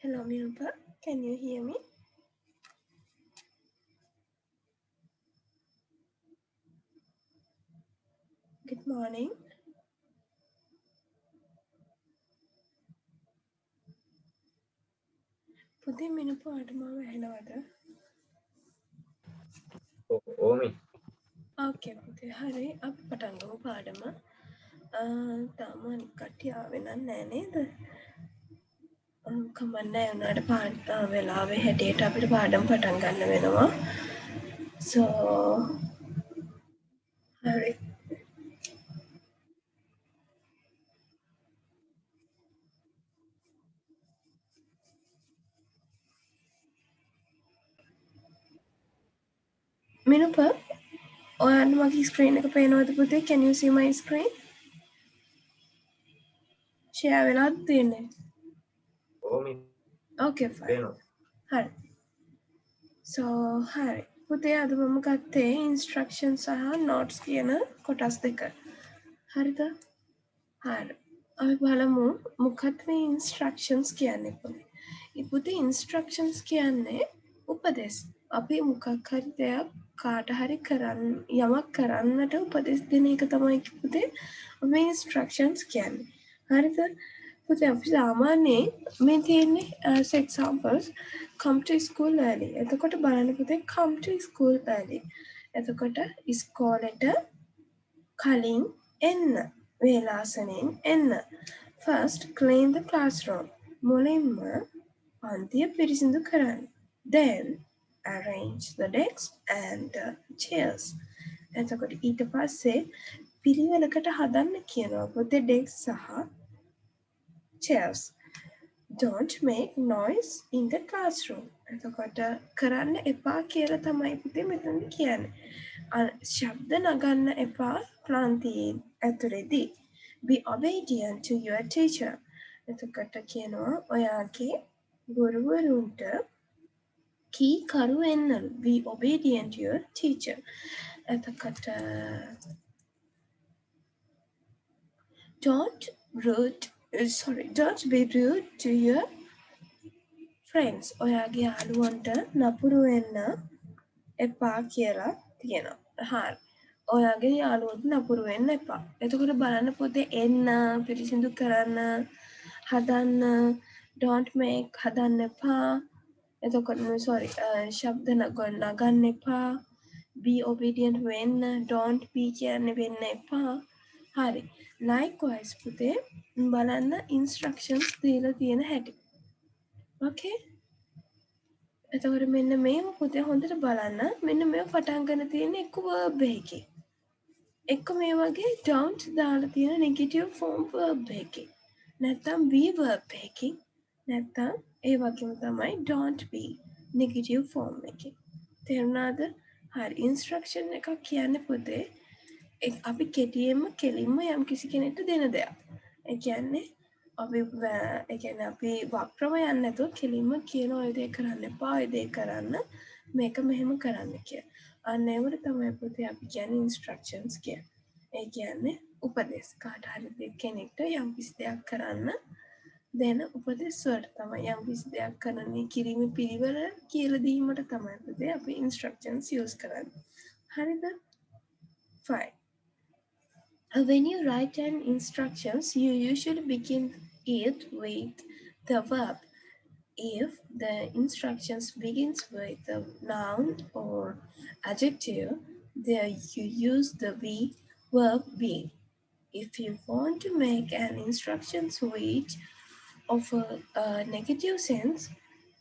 Hello, Mirupa. Can you hear me? Good morning. පුතේ මිනුපු අටමාව ඇහෙනවද? ඕමි ඕකේ පුතේ හරි අපි පටන් ගමු පාඩම. තාම අනිත් කට්ටිය ආවේ නෑ නේද? කමන්නේ උනාට වෙලාවේ හැටියට අපිට පාඩම් පටන් ගන්න වෙනවා. So හරි. මිනුප ඔයාලට මගේ ස්ක්‍රීන් එක පේනවද පුතේ? Can you see my screen? share වෙලාද තියෙන්නේ? ඕමි Okay fine. පේනවා. හරි. So හරි. පුතේ අද මම ගත්තේ instructions සහ notes කියන කොටස් දෙක. හරිද? හරි. අපි බලමු මොකක්ද මේ instructions කියන්නේ පුතේ. පුතේ instructions කියන්නේ උපදෙස්. අපි මොකක් හරි දෙයක් කාට හරි යමක් කරන්නට උපදෙස් දෙන එක තමයි පුතේ මේ instructions කියන්නේ. හරිද? පුතේ අපි සාමාන්‍යයෙන් මේ තියෙන්නේ as examples come to school early. එතකොට බලන්න පුතේ come to school early. එතකොට ඉස්කෝලේට කලින් එන්න. වේලාසනෙන් එන්න. First clean the classroom. මුලින්ම පන්තිය පිරිසිදු කරන්න. Then arrange the desks and the chairs. එතකොට ඊට පස්සේ පිළිවෙලකට හදන්න කියනවා පුතේ desk සහ chairs. Don't make noise in the classroom. එතකොට කරන්න එපා කියලා තමයි පුතේ මෙතනදි කියන්නේ. ශබ්ද නගන්න එපා ක්ලාන්තියේ ඇතුලේදී. Be obedient to your teacher. එතකොට කියනවා ඔයාගේ ගුරුවරුන්ට කීකරු වෙන්නලු. Be obedient to your teacher. එතකොට don't be rude to your friends. ඔයාගේ යාළුවන්ට නපුරු වෙන්න එපා කියලා තියෙනවා. හරි. ඔයාගේ යාළුවන්ට නපුරු වෙන්න එපා. එතකොට බලන්න පුතේ එන්න, පිරිසිදු කරන්න, හදන්න, don't make හදන්න එපා. එතකොට ශබ්ද නගන්න එපා. be obedient වෙන්න, don't be කියන්නේ වෙන්න එපා. හරි. likewise පුතේ බලන්න instructions දීලා තියෙන හැටි. okay? එතකොට මෙන්න මේව පුතේ හොඳට බලන්න. මෙන්න මේව පටන් ගන්න තියෙන්නේ එක්ක verb එකකින්. එක්ක මේ වගේ don't දාලා තියෙන negative form verb එකකින්. නැත්නම් be verb එකකින්. නැත්නම් ඒ වගේම තමයි don't be negative form එකකින්. තේරුණාද? හරි. instruction එකක් කියන්නේ පුතේ අපි කෙටියෙන්ම කෙලින්ම යම් කිසි කෙනෙක්ට දෙන දෙයක්. ඒ කියන්නේ අපි වක්‍රව යන්නේ නැතුව කෙලින්ම කියන ඔය දේ කරන්න එපා, ඔය දේ කරන්න, මේක මෙහෙම කරන්න කියලා. අන්න ඒවට තමයි පුතේ අපි කියන්නේ instructions කියන්නේ. ඒ කියන්නේ උපදෙස්. කාට හරි කෙනෙක්ට යම් කිසි දෙයක් කරන්න දෙන උපදෙස් වලට තමයි යම් කිසි දෙයක් කරන්නේ කිරීමේ පිළිවෙල කියලා දීමට තමයි පුතේ අපි instructions use කරන්නේ. හරිද? fine. When you write an instructions, you usually begin it with the verb. If the instructions begins with a noun or adjective, there you use the verb be. If you want to make an instruction which offer a negative sense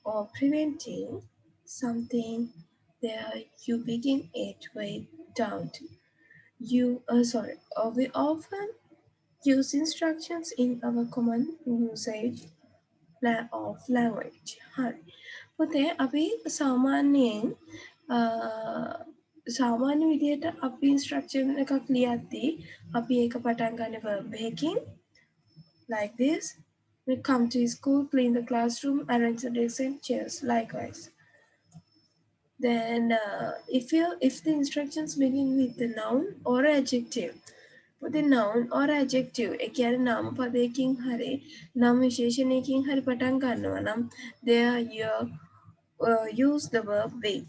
or preventing something, there you begin it with don't. We often use instructions in our common usage of language. හරි. පුතේ අපි සාමාන්‍ය විදිහට අපි instruction එකක් ලියද්දී අපි ඒක පටන් ගන්න verb එකකින් like this. We come to school, clean the classroom, arrange the desks and chairs. Likewise. Then if the instructions begin with the noun or adjective, පුතේ noun or adjective ඒ කියන්නේ නාම පදයකින් හරි නම් විශේෂණයකින් හරි පටන් ගන්නවා නම් there you use the verb with.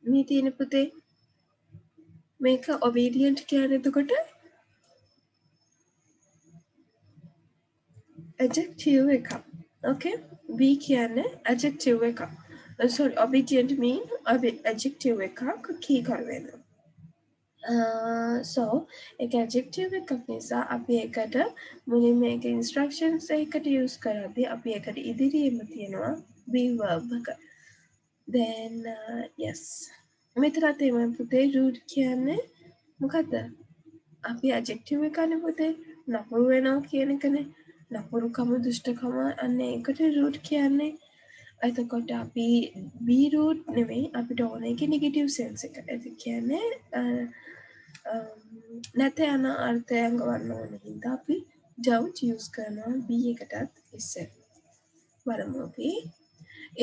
මේ තියෙන පුතේ මේක obedient කියන්නේ එතකොට adjective එකක්. Okay? be කියන්නේ adjective එකක්. Sorry, obedient mean adjective එකක් key කරවෙනවා. So එක adjective එකක් නිසා අපි ඒකට මුලින්ම මේක instructions එකකට use කරද්දී අපි ඒකට ඉදිරියේම තියනවා be verb එක. Then yes. මෙතනත් එහෙමයි පුතේ rude කියන්නේ මොකද්ද? අපි adjective එකනේ පුතේ නපුරු වෙනවා කියන එකනේ. නපුරුකම දුෂ්ටකම අන්න ඒකට rude කියන්නේ. එතකොට අපි be rude නෙමෙයි අපිට ඕන එකේ negative sense එක. ඒ කියන්නේ නැත යන අර්ථයන් ගන්න ඕන හින්දා අපි don't use කරනවා be එකටත් ඉස්සෙල්. බලමු අපි.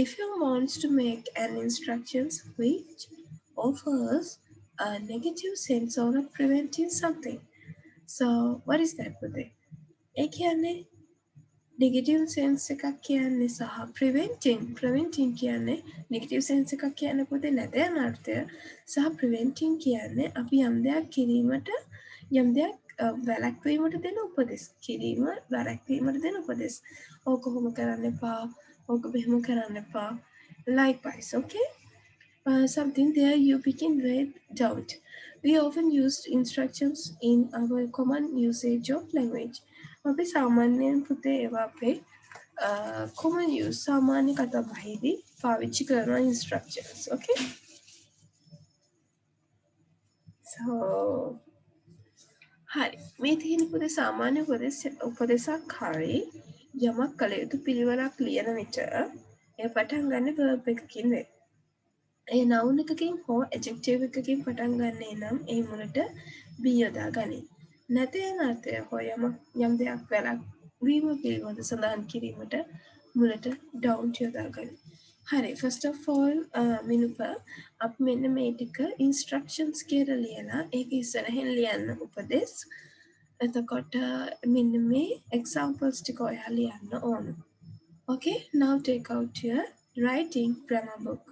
If you want to make an instructions which offers a negative sense of preventing something. So what is that පුතේ? ඒ කියන්නේ negative sense එකක් කියන්නේ සහ preventing කියන්නේ negative sense එකක් කියන්නේ පුතේ නැත යන අර්ථය සහ preventing කියන්නේ අපි යම් දෙයක් කිරීමට යම් දෙයක් වැළැක්වීමට දෙන උපදෙස් කිරීම වැළැක්වීමට දෙන උපදෙස් ඕක කොහොම කරන්න එපා ඕක මෙහෙම කරන්න එපා likewise okay something there you begin with don't. We often use instructions in our common usage of language. අපි සාමාන්‍යයෙන් පුතේ ඒවා අපේ common use සාමාන්‍ය කතා බහේදී පාවිච්චි කරන instructions. Okay? So හරි මේ තියෙන පුතේ සාමාන්‍ය උපදේශක් හරි යමක් කළ යුතු පිළිවෙලක් ලියන විට ඒ පටන් ගන්න verb එකකින් වේ. ඒ noun එකකින් හෝ adjective එකකින් පටන් ගන්නේ නම් ඒ මුලට be යොදා ගනී. නැති යන අර්ථය හෝ යම් දෙයක් වැළැක්වීම පිළිබඳ සඳහන් කිරීමට මුලට don't යොදා ගනී. හරි first of all මිනුප අපි මෙන්න මේ ටික instructions කියලා ලියලා ඒක ඉස්සරහින් ලියන්න උපදෙස්. එතකොට මෙන්න මේ examples ටික ඔයා ලියන්න ඕන. Okay, now take out your writing grammar book.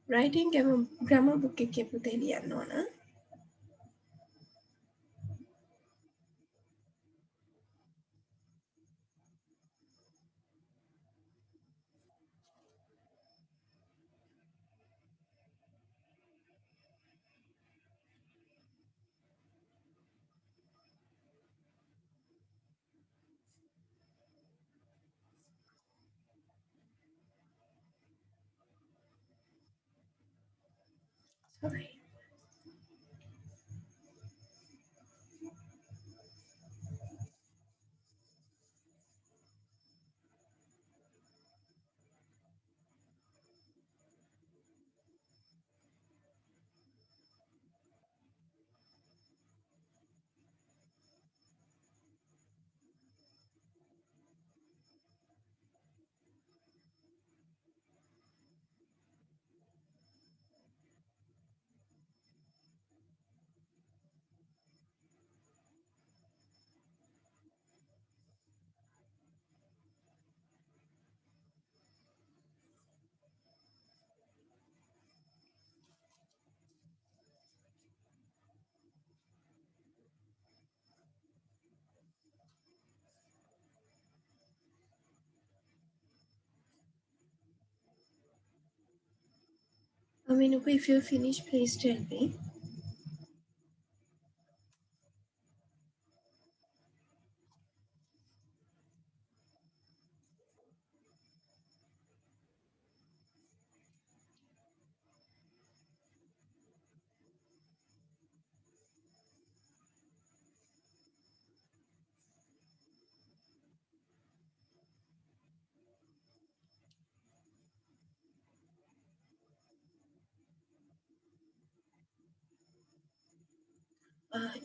Writing grammar book එකේ පුතේ ලියන්න ඕන. Sorry. Aminuko, if you're finished, please tell me.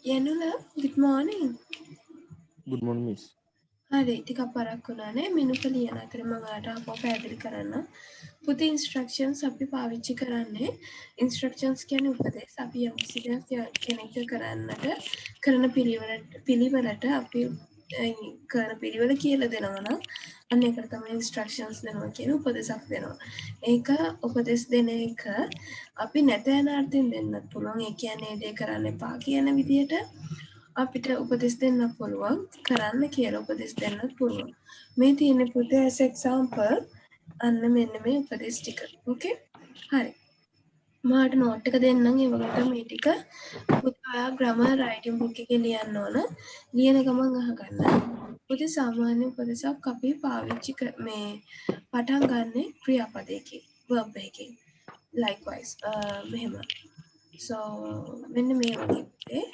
Yanula, good morning. Good morning, Miss. හරි ටිකක් පරක් වුණානේ මිනුක ලියන අතර මම ඔයාලට අපව පැහැදිලි කරන්නම්. පුතේ ඉන්ස්ට්‍රක්ෂන්ස් අපි පාවිච්චි කරන්නේ ඉන්ස්ට්‍රක්ෂන්ස් කියන්නේ උපදෙස් අපි යම් කිසි දෙයක් කෙනෙක්ට කරන්නට කරන පිළිවෙලට අපි කරන පිළිවෙල කියලා දෙනවා නම් අන්න ඒකට තමයි ඉන්ස්ට්‍රක්ෂන්ස් දෙනවා කියන උපදෙසක් දෙනවා. ඒක උපදෙස් දෙන එක අපි නැත යන අර්ථයෙන් දෙන්නත් පුළුවන්. ඒ කියන්නේ ඒ දේ කරන්න එපා කියන විදිහට අපිට උපදෙස් දෙන්න පුළුවන් කරන්න කියලා උපදෙස් දෙන්නත් පුළුවන්. මේ තියෙන පුතේ as example අන්න මෙන්න මේ උපදෙස් ටික. ඕකේ? හරි. මාට නෝට් එක දෙන්නම් ඒ වගේම මේ ටික පුතේ ඔයා ග්‍රැමර් රයිටින් බුක් එකේ ලියන්න ඕන. ලියන ගමන් අහගන්න. පුතේ සාමාන්‍ය උපදෙසක් අපි පාවිච්චි මේ පටන් ගන්නෙ ක්‍රියාපදයකින් verb එකකින්. likewise මෙහෙම. so මෙන්න මේ වගේ පුතේ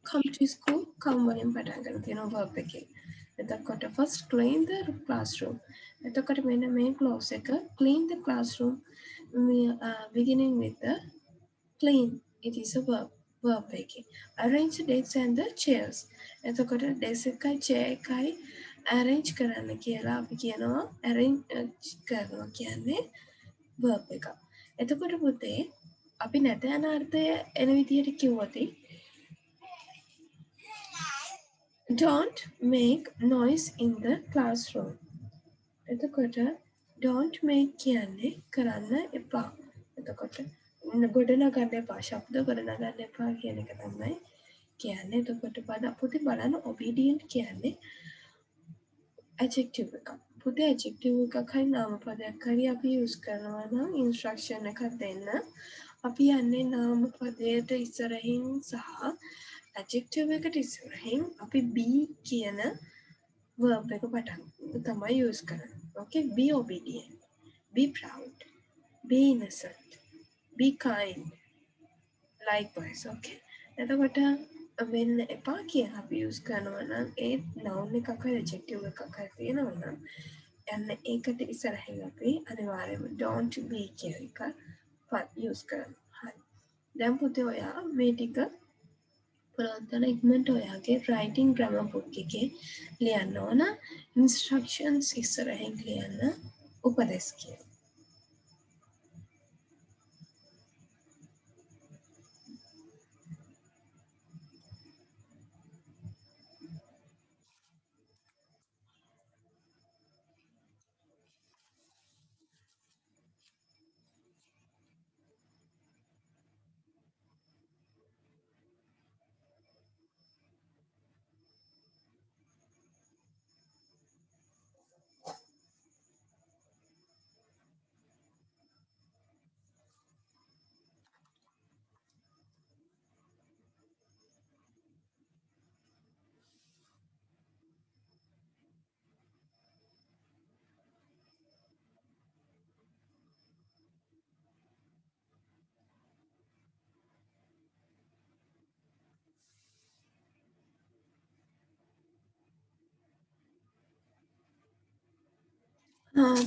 come to school come වලින් පටන් ගන්න තියෙනවා verb එකේ. එතකොට first clean the classroom. එතකොට මෙන්න මේ clause එක clean the classroom beginning with the clean. It is a verb එකේ. arrange the desks and the chairs. එතකොට desk එකයි chair එකයි arrange කරන්න කියලා අපි කියනවා arrange කරනවා කියන්නේ verb එක. එතකොට පුතේ අපි නැත යන අර්ථය එන විදිහට කිව්වොත් don't make noise in the classroom. එතකොට don't make කියන්නේ කරන්න එපා. එතකොට ගොඩනගන්න එපා. ශබ්ද ගොඩනගන්න එපා කියන එක තමයි කියන්නේ. එතකොට පුතේ බලන්න obedient කියන්නේ adjective එක. පුතේ adjective එකක් හරි නාම පදයක් හරි අපි use කරනවා නම් instruction එකක් දෙන්න අපි යන්නේ නාම පදයට ඉස්සරහින් සහ adjective එකට ඉස්සරහින් අපි be කියන verb එක පටන් තමයි use කරන්නේ. Okay, be obedient, be proud, be innocent, be kind, likewise. Okay, එතකොට වෙන්න එපා කියලා අපි use කරනවා නම් ඒ noun එකක් හරි adjective එකක් හරි තියෙනවා නම් යන්න ඒකට ඉස්සරහින් අපි අනිවාර්යයෙන්ම don't be කියන එක use කරනවා. හරි. දැන් පුතේ ඔයා මේ ටික පුරාතන ඉක්මනට ඔයාගේ writing grammar book එකේ ලියන්න ඕන instructions ඉස්සරහින් ලියන්න උපදෙස් කියලා.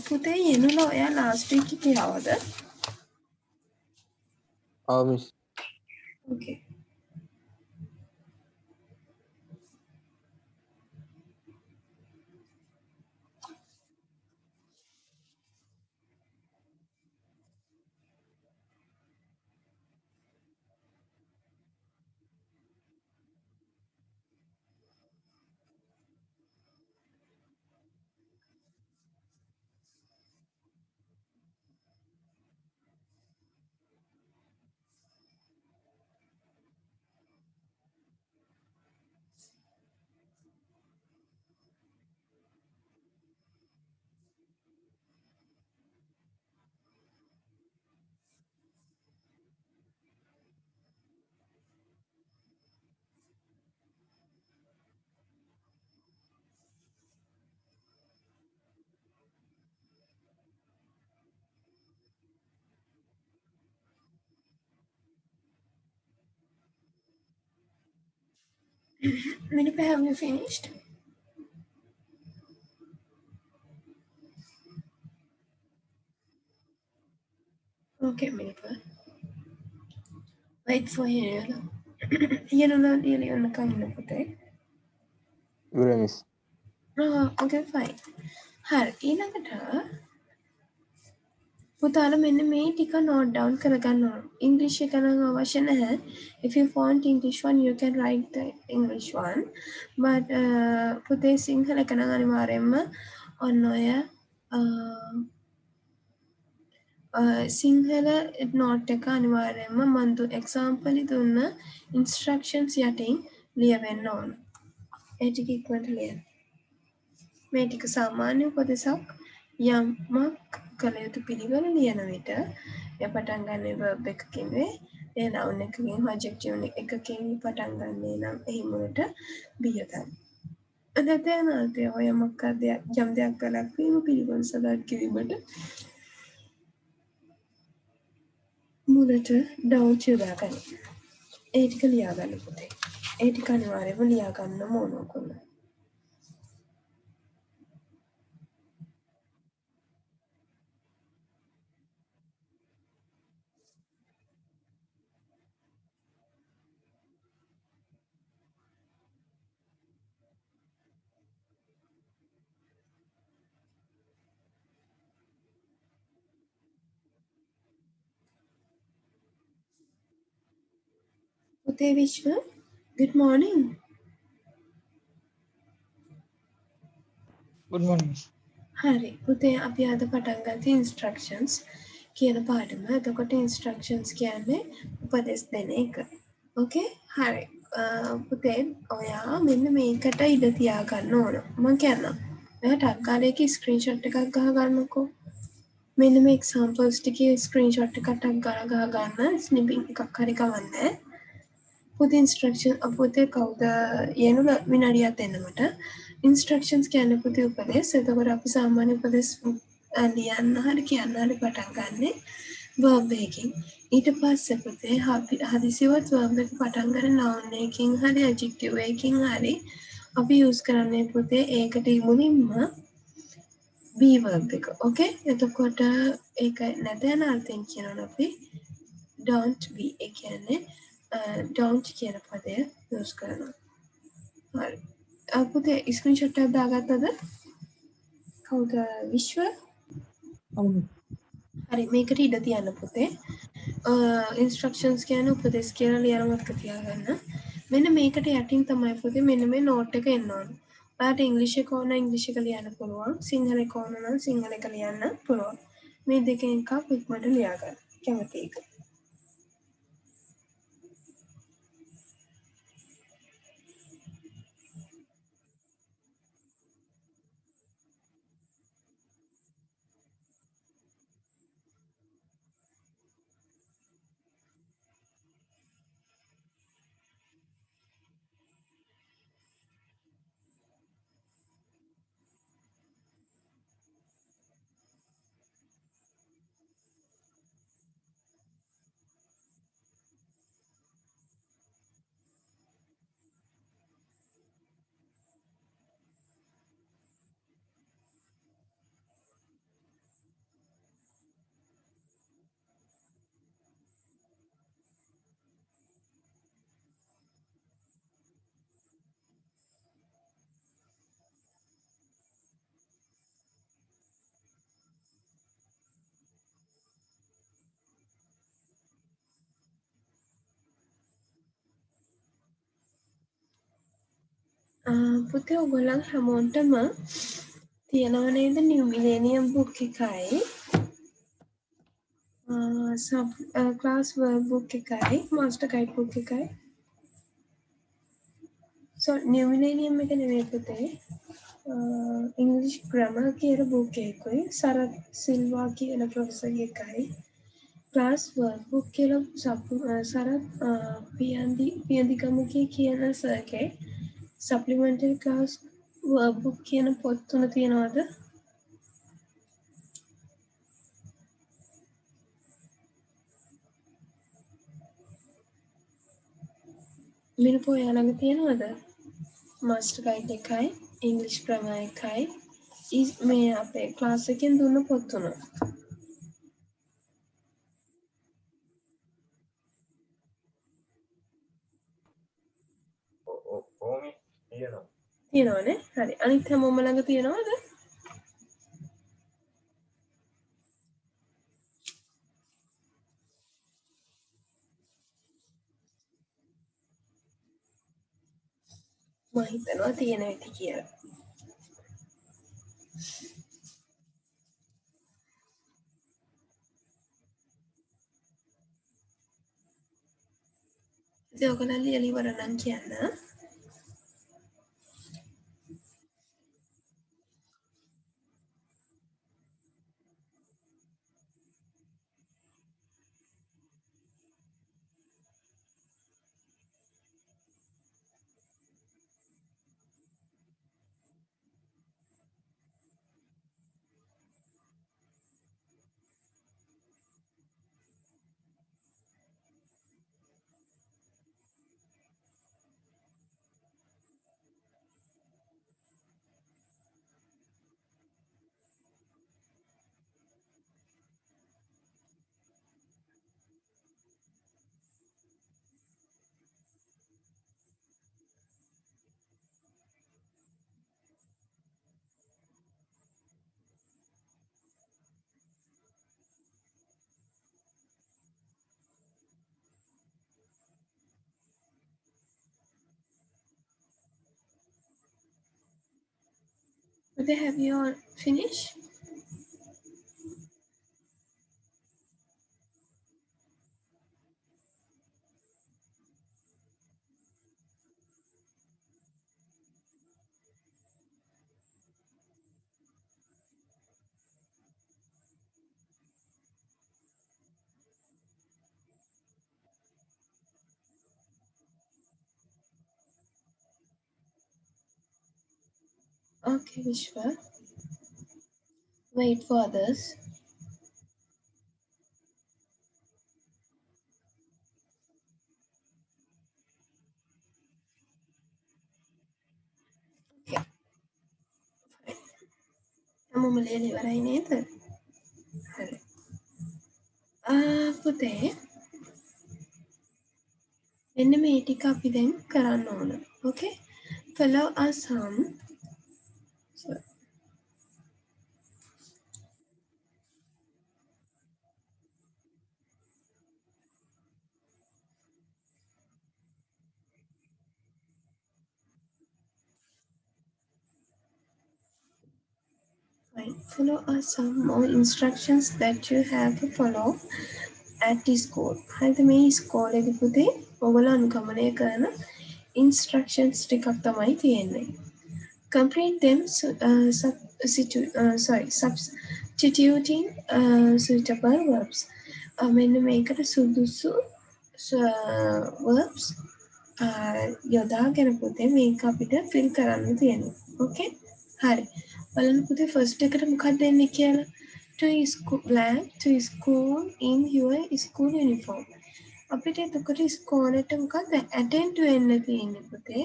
පුතේ යනුලා ඔයා last week එකේ ආවද? Miss. Okay. Minipa, have you finished? Okay, Minipa. Wait for you. Yanula, dearly on the coming of the day. Uranus. okay fine. හරි ඊළඟට පුතාලා මෙන්න මේ ටික note down කරගන්න ඕන. English එක නම් අවශ්‍ය නැහැ. If you want English one you can write the English one. But පුතේ සිංහල එක නම් අනිවාර්යයෙන්ම ඔන්න ඔය සිංහල note එක අනිවාර්යයෙන්ම මම example දුන්න instructions යටින් ලියවෙන්න ඕන. ඒ ටික ඉක්මනට ලියන්න. මේ ටික සාමාන්‍ය උපදෙසක් යමක් කළ යුතු පිළිවෙල ලියන විට එය පටන් ගන්නේ verb එකකින් වේ. ඒ noun එකකින් adjective එකකින් පටන් ගන්නේ නම් එහි මුලට be යොදන්න. නැත්නම් අර්ථය ඔය යමක් යම් දෙයක් කළක් වීම පිළිබඳ සඳහන් කිරීමට මුලට don't යොදා ගන්න. ඒ ටික ලියා ගන්න පුතේ. ඒ ටික අනිවාර්යයෙන්ම ලියා ගන්න ඕන ඔයගොල්ලෝ. පුතේ විශ්ව good morning. Good morning. හරි පුතේ අපි අද පටන් ගත්තේ instructions කියන පාඩම. එතකොට instructions කියන්නේ උපදෙස් දෙන එක. ඕකේ? හරි. පුතේ ඔයා මෙන්න මේකට ඉඩ තියාගන්න ඕන. මම කියන්නම්. ඔයා ටක් ගාලා ඒකේ screenshot එකක් ගහ ගන්නකෝ. මෙන්න මේ examples ටිකේ screenshot එකක් ටක් ගාලා ගහ ගන්න. snipping එකක් හරි කවන්නේ. පුතේ instruction පුතේ කවුද යනුල විනාඩියක් දෙන්න මට. instructions කියන්නේ පුතේ උපදෙස්. එතකොට අපි සාමාන්‍ය උපදෙස් ලියන්න හරි කියන්න හරි පටන් ගන්නෙ verb එකකින්. ඊට පස්සේ පුතේ හදිසියවත් verb එක පටන් ගන්න noun එකකින් හරි adjective එකකින් හරි අපි use කරන්නේ පුතේ ඒකට මුලින්ම be verb එක. ඕකේ? එතකොට ඒක නැතන අර්ථයෙන් කියනවා අපි don't be. ඒ කියන්නේ don't කියන පදය use කරනවා. හරි. පුතේ ස්ක්‍රීන්ෂොට් එකක් දාගත්තද? කවුද විශ්ව? හරි මේකට ඉඩ තියන්න පුතේ. instructions කියන්නේ උපදෙස් කියලා ලියලා මතක තියාගන්න. මෙන්න මේකට යටින් තමයි පුතේ මෙන්න මේ note එක එන්න ඕන. ඔයාලට ඉංග්‍රීසි එක ඕන ඉංග්‍රීසි එක ලියන්න පුළුවන්. සිංහල එක ඕන නම් සිංහල එක ලියන්න පුළුවන්. මේ දෙකෙන් එකක් ඉක්මනට ලියා ගන්න. කැමති එක. පුතේ ඔයගොල්ලන් හැමෝටම තියෙනව නේද නිව් මිලේනියම් බුක් එකයි ක්ලාස් වර්ක් බුක් එකයි මාස්ටර් ගයිඩ් බුක් එකයි නිව් මිලේනියම් එක නෙවෙයි පුතේ ඉංග්‍රීසි ග්‍රැමර් කියන බුක් එකකුයි සරත් සිල්වා කියන ප්‍රොෆෙසර් එකයි ක්ලාස් වර්ක් බුක් කියලා සරත් පියන්දිගමගේ කියන සර්ගේ සප්ලිමෙන්ටරි ක්ලාස් වර්ක් බුක් කියන පොත් තුන තියෙනවද? මිනුපු ඔයා ළඟ තියෙනවද? මාස්ටර් ගයිඩ් එකයි ඉංග්‍රීසි ග්‍රැමර් එකයි මේ අපේ ක්ලාස් එකෙන් දුන්න පොත් තුන. ඕමි තියෙනවා. තියෙනවනේ. හරි. අනිත් හැමෝම ළඟ තියෙනවද? මම හිතනවා තියෙන ඇති කියලා. ඉතින් ඔයගොල්ලෝ ලියලා ඉවර නම් කියන්න. Okay, have you all finished? Okay, Vishwa. Wait for others. Okay. හැමෝම ලියලා ඉවරයි නේද? හරි. පුතේ මෙන්න මේ ටික අපි දැන් කරන්න ඕන. Okay? Follow us home. So, fine. Follow us some more instructions that you have to follow at the school. හරිද මේ ඉස්කෝලේදී පුතේ ඔයගොල්ලෝ අනුගමනය කරන instructions ටිකක් තමයි තියෙන්නේ. Complete them substituting suitable verbs. මෙන්න මේකට සුදුසු verbs යොදාගෙන පුතේ මේක අපිට fill කරන්න තියෙනවා. Okay? හරි. බලන්න පුතේ first එකට මොකක්ද දෙන්නේ කියලා. to school in your school uniform. අපිට එතකොට ඉස්කෝලේට මොකක්ද attend වෙන්න තියෙන්නේ පුතේ.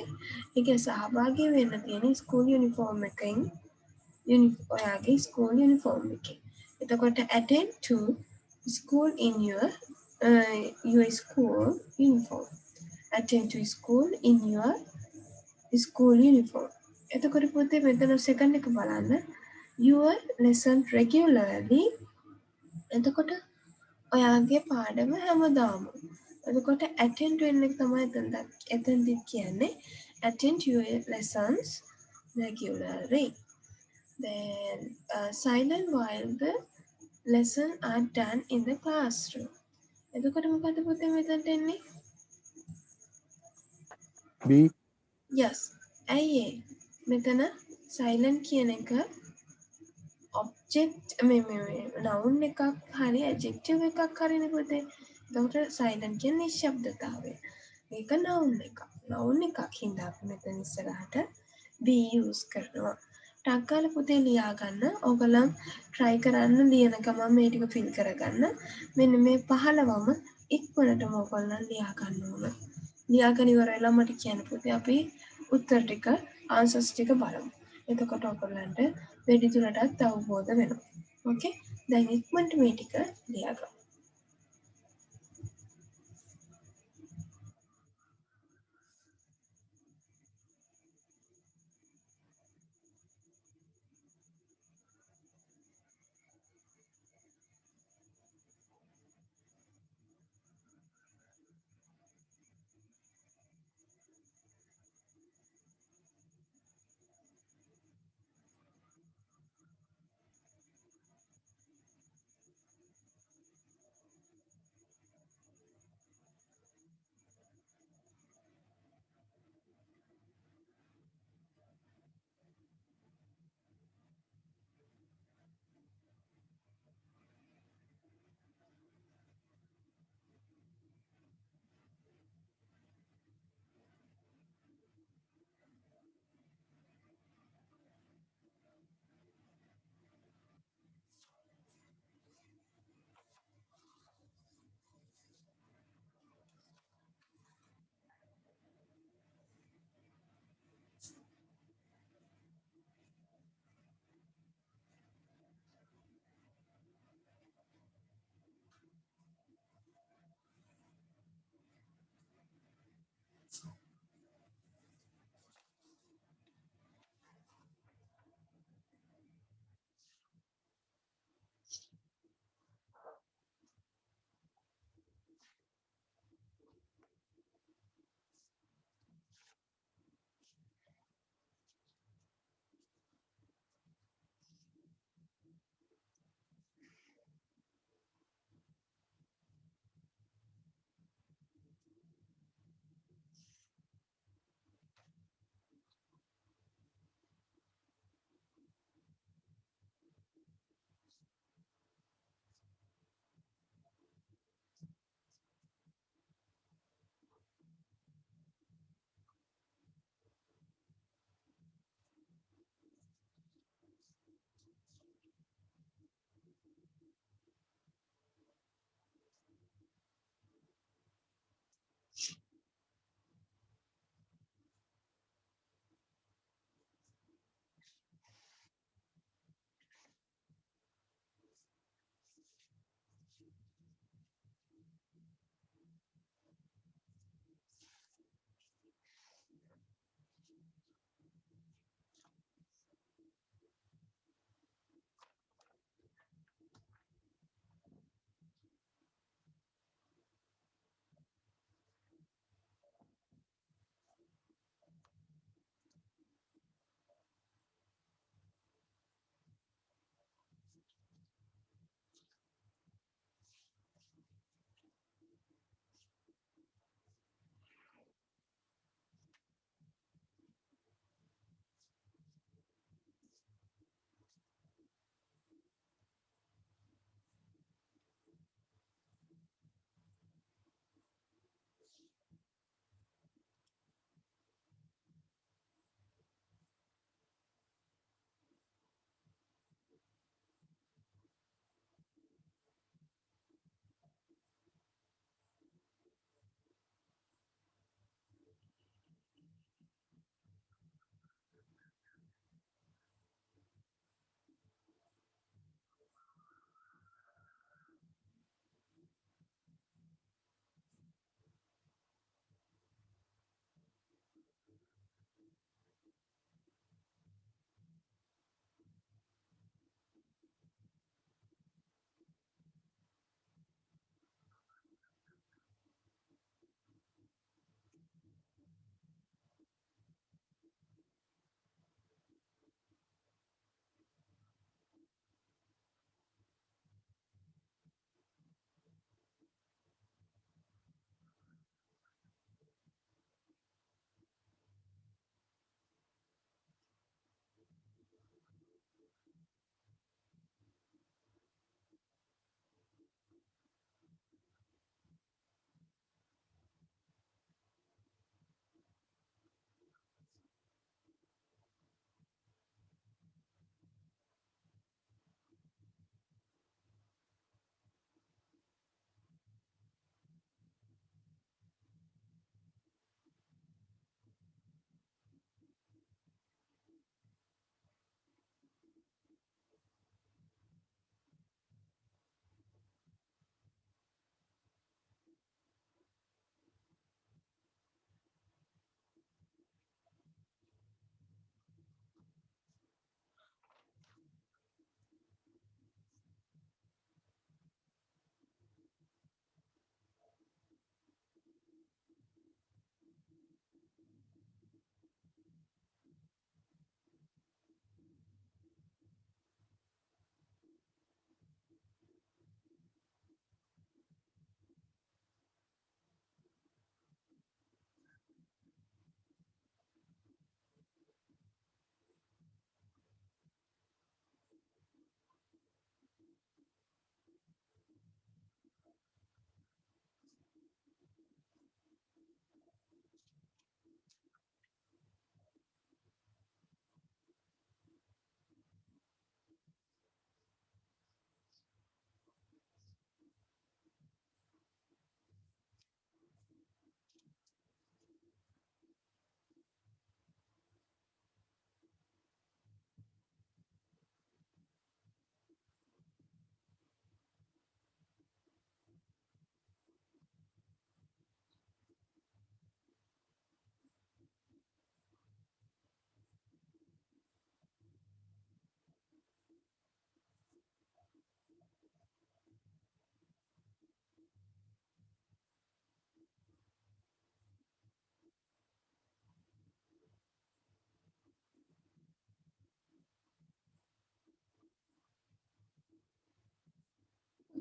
ඒක සහභාගී වෙන්න තියෙන්නේ school uniform එකෙන්. ඔයාගේ school uniform එකේ. එතකොට attend to school in your school uniform. Attend to school in your school uniform. එතකොට පුතේ මෙතන second එක බලන්න. Your lesson regularly. එතකොට ඔයාගේ පාඩම හැමදාම. එතකොට attend වෙන්න එක තමයි එතනදි කියන්නේ. Attend your lessons regularly. Then silent while the lesson are done in the classroom. එතකොට මොකද පුතේ මෙතනට එන්නේ? B. Yes. ඇයි ඒ? මෙතන silent කියන එක object noun එකක් හරි adjective එකක් හරිනේ පුතේ. එතකොට silent කියන්නේ නිශ්ශබ්දතාවය. මේක noun එකක්. noun එකක් හින්දා අපි මෙතන ඉස්සරහට be use කරනවා. ටක් ගාලා පුතේ ලියා ගන්න. ඕගොල්ලන් try කරන්න ලියන ගමන් මේ ටික fill කරගන්න. මෙන්න මේ 15ම ඉක්මනටම ඕගොල්ලන් ලියා ගන්න ඕන. ලියාගෙන ඉවර වෙලා මට කියන්න පුතේ අපි උත්තර ටික answers ටික බලමු. එතකොට ඔයගොල්ලන්ට වැඩි දුරටත් අවබෝධ වෙනවා. ඕකේ? දැන් ඉක්මනට මේ ටික ලියා ගමු.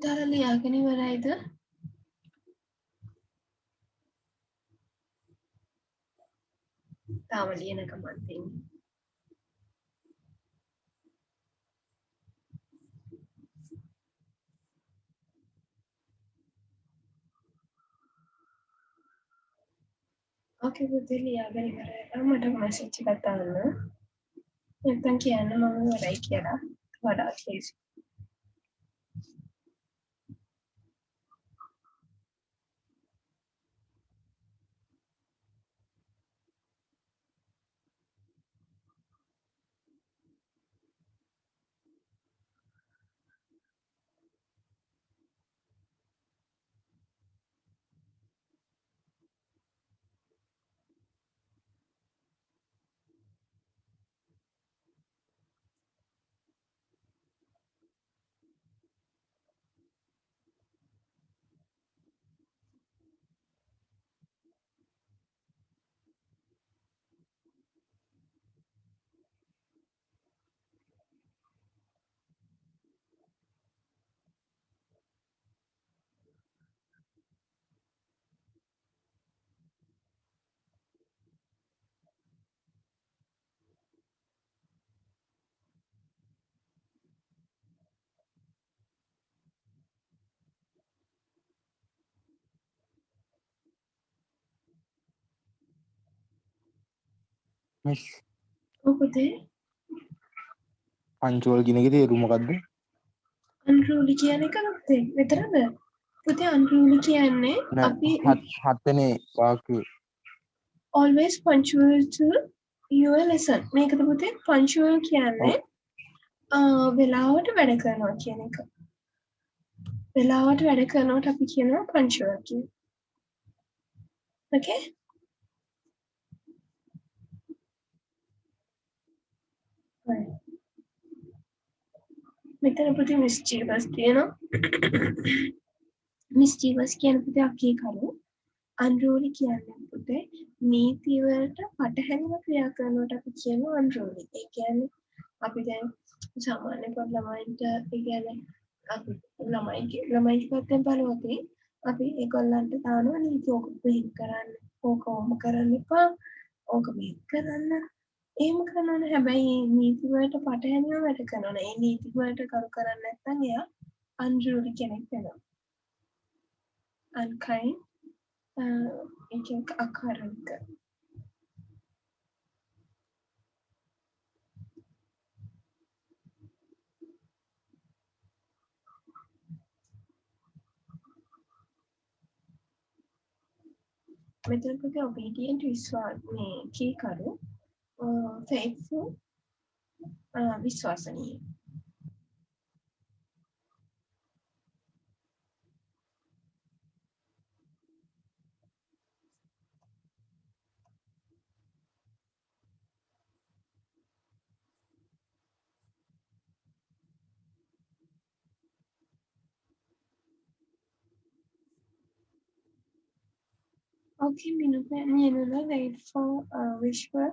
පුතාලා ලියාගෙන ඉවරයිද? තාම ලියනකමක් තියෙන්නේ. ඕකේ පුතේ ලියාගෙන ඉවරයි. මට මැසේජ් එකක් දාන්න. නැත්නම් කියන්න මම ඉවරයි කියලා. වඩාත් ලේසි. මිස් ඔව් පුතේ පංචුවල් කියන එකේ තේරුම මොකද්ද? අන්රූලි කියන එක පුතේ විතරද? පුතේ අන්රූලි කියන්නේ අපි හත්වෙනි වාක්‍යය. always punctual to your lesson. මේකද පුතේ punctual කියන්නේ වෙලාවට වැඩ කරනවා කියන එක. වෙලාවට වැඩ කරනවට අපි කියනවා punctual කියලා. Okay? right. මෙතන පුතේ mischievous තියෙනවා. mischievous කියන පුතේ අකී කරු. unruly කියන්නේ පුතේ නීති වලට පටහැනිව ක්‍රියා කරනවට අපි කියනවා unruly. ඒ කියන්නේ අපි දැන් සාමාන්‍ය ළමයින්ට ඒ කියන්නේ අපි ළමයි පැත්තෙන් බලුවොත් අපි ඒගොල්ලන්ට දානවා නීති ඕක මෙහෙම කරන්න, ඕක ඔහොම කරන්න එපා, ඕක මෙහෙම කරන්න. එහෙම කරනවනේ හැබැයි නීති වලට පටහැනිව වැඩ කරනවා. ඒ නීති වලට කරු කරන්නේ නැත්නම් එයා unruly කෙනෙක් වෙනවා. unkind ඒක අකාරණික. මෙතන පුතේ obedient මේ කීකරු faithful විශ්වාසනීය. Okay, Minula, wait for Vishwa.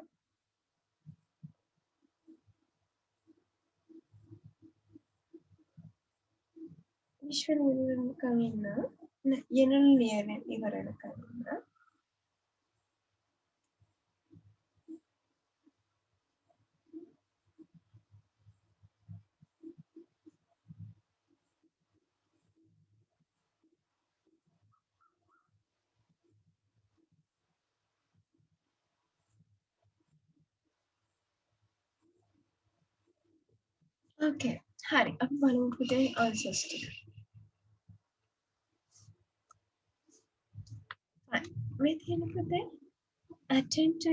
Vishwa Kavina. Yenul Liana Ivarana Kavina. Okay, hari අපි බලමු පුතේ answers ටික. Fine. මේ තියෙන පුතේ attend to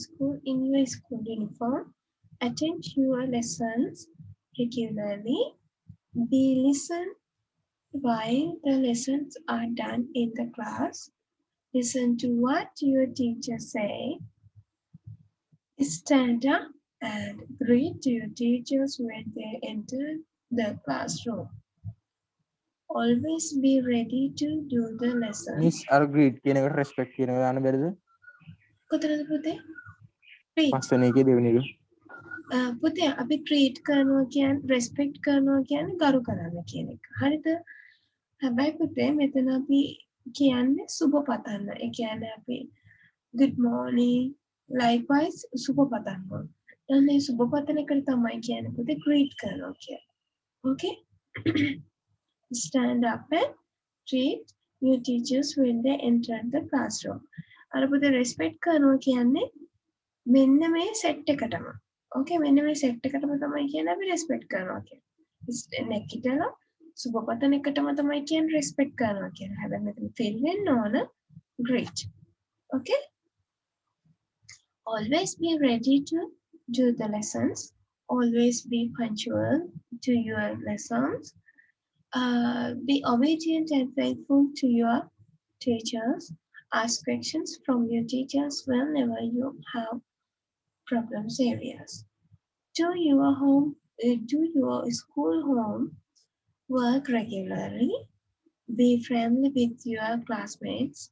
school in your school uniform, attend your lessons regularly, be listen while the lessons are done in the class, listen to what your teacher say, stand up and greet your teachers when they enter the classroom. Always be ready to do the lesson. Miss අර ග්‍රීට් කියන එකට respect කියන එක දාන්න බැරිද? කොතනද පුතේ? පස්වෙනි එකේ දෙවෙනි එක. පුතේ අපි ට්‍රීට් කරනවා කියන්නේ රෙස්පෙක්ට් කරනවා කියන්නේ ගරු කරන්න කියන එක. හරිද? හැබැයි පුතේ මෙතන අපි කියන්නේ සුබ පතන්න. ඒ කියන්නේ අපි good morning likewise සුබ පතන්න. එන්නේ සුබ පතන එකට තමයි කියන්නේ පුතේ greet කරනවා කියන්නේ. Okay? Stand up and treat your teachers when they enter the classroom. අර පුතේ respect කරනවා කියන්නේ මෙන්න මේ සෙට් එකටම. ඕකේ මෙන්න මේ සෙට් එකටම තමයි කියන්නේ අපි respect කරනවා කියන්නේ. නැගිටලා සුබ පතන එකටම තමයි කියන්නේ respect කරනවා කියන්නේ. හැබැයි මෙතන fill වෙන්න ඕන great. Okay? Always be ready to do the lessons. Always be punctual to your lessons. Be obedient and faithful to your teachers. Ask questions from your teachers whenever you have problems areas. Do your school home work regularly. Be friendly with your classmates.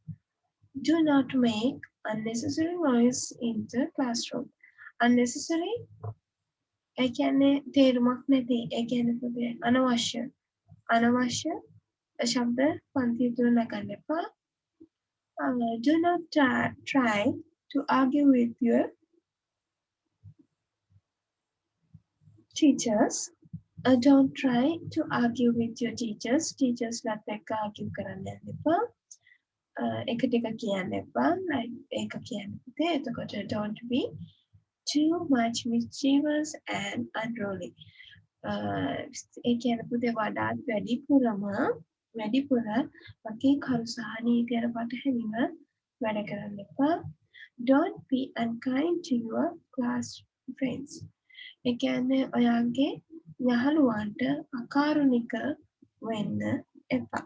Do not make unnecessary noise in the classroom. Unnecessary ඒ කියන්නේ තේරුමක් නැති ඒ කියන්නේ පුතේ අනවශ්‍ය ශබ්ද පන්ති තුල නගන්න එපා. Do not try to argue with your teachers. Don't try to argue with your teachers. Teachers lat ekka argue කරන්න යන්න එපා. එකට එක කියන්න එපා. ඒක කියන්න පුතේ. එතකොට don't be too much mischievous and unruly. ඒ කියන්නේ පුතේ වඩාත් වැඩිපුර වගේ කරු සහ නීතියට පටහැනිව වැඩ කරන්න එපා. Don't be unkind to your class friends. ඒ කියන්නේ ඔයාගේ යහළුවන්ට අකාරුණික වෙන්න එපා.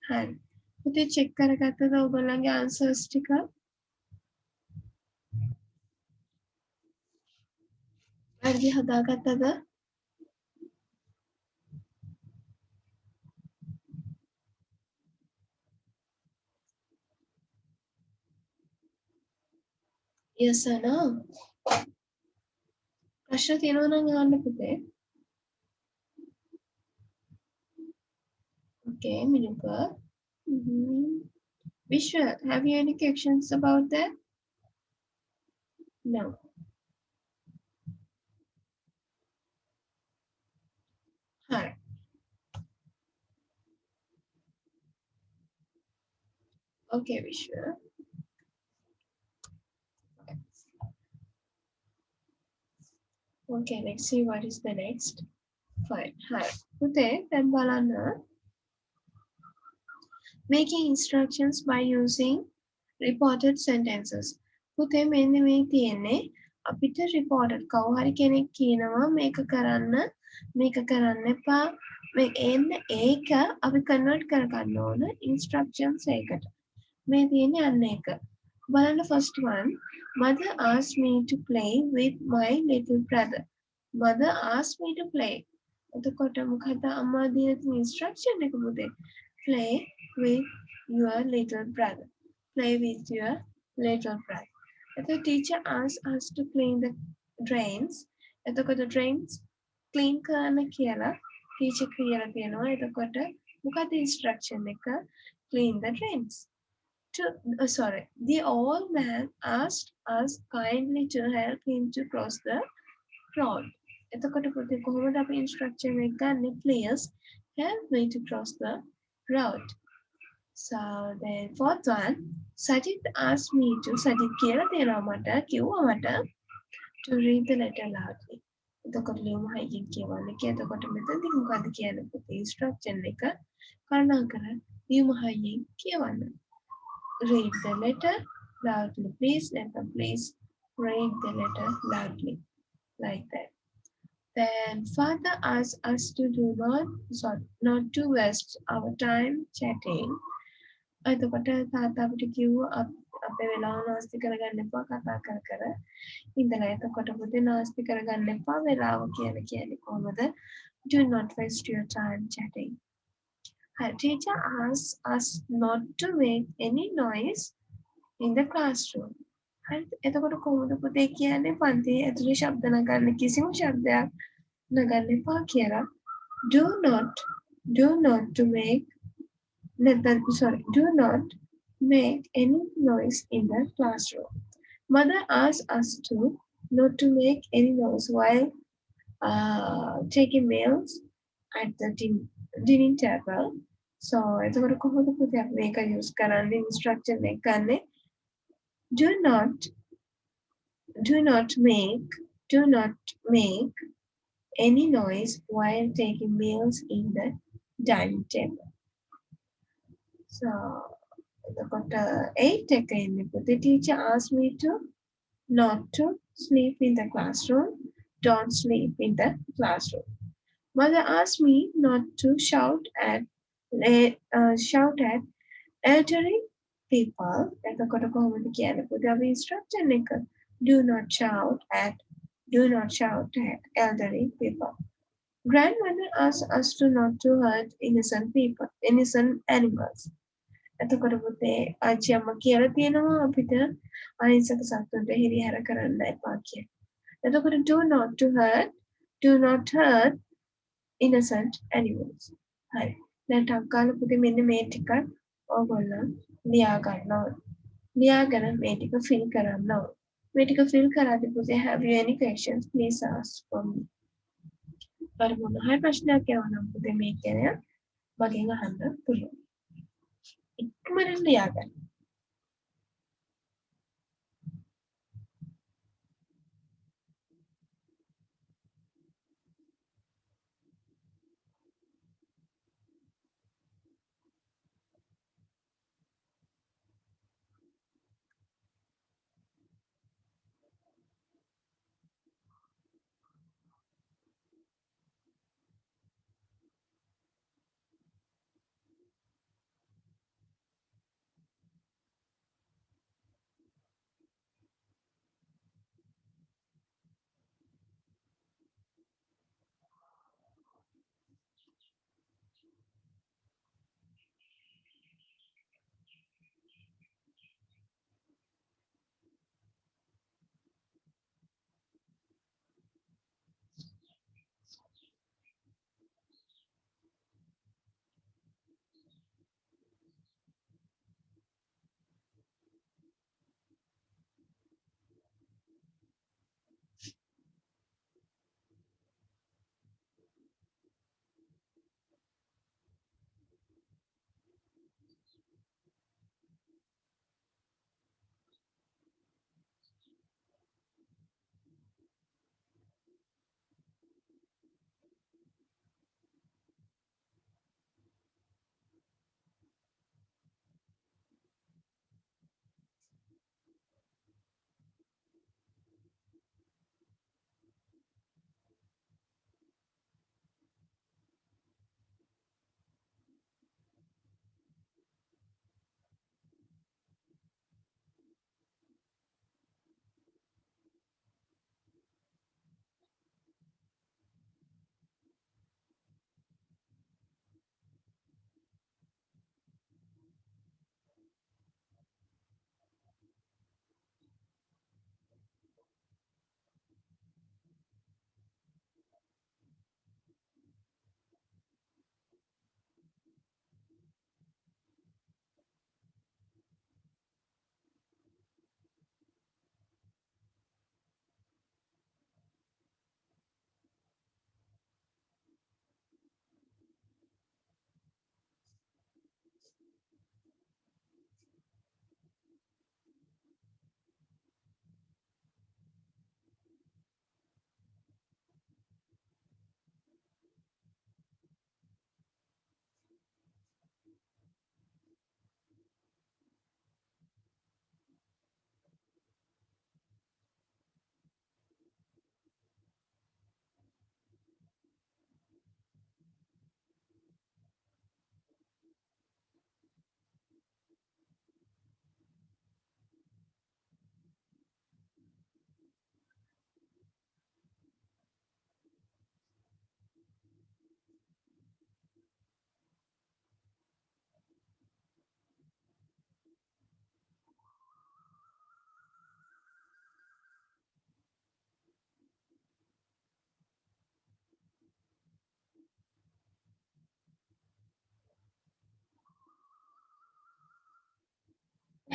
හරි. පුතේ චෙක් කරගත්තද ඔයගොල්ලන්ගේ ආන්සර්ස් ටික? වැරදි හදාගත්තද? Yes or no? ප්‍රශ්න තියෙනවා නම් අහන්න පුතේ. Okay, Miluka. Vishwa, have you any questions about that? No. Hi. Okay, Vishwa. Okay, let's see what is the next. Fine. Hi. Pute, then balana. Making instructions by using reported sentences. Pute, මෙන්න මේ තියෙන්නේ අපිට reported කවුරු හරි කෙනෙක් කියනවා මේක කරන්න එපා. ඒක අපි convert කරගන්න ඕන instructions එකකට. මේ තියෙන්නේ අන්න ඒක. බලන්න first one. Mother asked me to play with my little brother. Mother asked me to play. එතකොට මොකද අම්මා දීලා තියෙන instruction එක පුතේ? Play with your little brother. Play with your little brother. The teacher asked us to clean the drains. එතකොට drains clean කරන්න කියලා teacher කියලා තියෙනවා. එතකොට මොකද instruction එක? Clean the drains. The old man asked us kindly to help him to cross the road. එතකොට පුතේ කොහොමද අපි instruction එක ගන්නෙ? Please help me to cross the road. So then fourth one, Sajid asked me to කියලා දෙනවා මට to read the letter loudly. එතකොට ලියුම හයියෙන් කියවන්න කියලා. එතකොට මෙතනදී මොකද කියන්නේ පුතේ instruction එක? කරුණාකර ලියුම හයියෙන් කියවන්න. Read the letter loudly, please. Please read the letter loudly, like that. Then father asked us to not to waste our time chatting. එතකොට තාත්තා අපිට කිව්වා අපේ වෙලාව නාස්ති කරගන්න එපා කතා කර ඉඳලා. එතකොට පුතේ නාස්ති කරගන්න එපා වෙලාව කියන්නේ කොහොමද? Do not waste your time chatting. Her teacher asked us not to make any noise in the classroom. හරි එතකොට කොහොමද පුතේ කියන්නේ පන්තියේ ඇතුලේ ශබ්ද නගන්න කිසිම ශබ්දයක් නගන්න එපා කියලා. Do not to make do not make any noise in the classroom. Mother asked us to not to make any noise while taking meals at the dining table. So එතකොට කොහොමද පුතේ අපි මේක use කරන්නේ instruction එක ගන්න do not make any noise while taking meals in the dining table. So එතකොට 8 එක ඉන්නේ පුතේ teacher asked me to not to sleep in the classroom. Don't sleep in the classroom. Mother asked me not to shout at elderly people. එතකොට කොහොමද කියන්නේ පුතේ අපි instruction එක do not shout at elderly people. Grandmother asked us to not to hurt innocent animals. එතකොට පුතේ ආච්චි අම්මා කියලා තියෙනවා අපිට අහිංසක සත්තුන්ට හිරිහැර කරන්න එපා කියලා. එතකොට do not hurt innocent animals. හරි. දැන් ටක් ගාලා පුතේ මෙන්න මේ ටික ඕගොල්ලෝ ලියා ගන්න ඕන. ලියාගෙන මේ ටික fill කරන්න ඕන. මේ ටික fill කරද්දී පුතේ have you any questions please ask for me. බර මොන හරි ප්‍රශ්නයක් යවනම් පුතේ මේ කියන්නේ මගෙන් අහන්න පුළුවන්. ඉක්මනට ලියා ගන්න.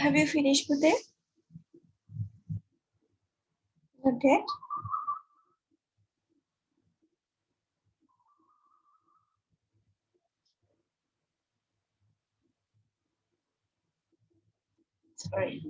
Have you finished with it? Not yet. Sorry.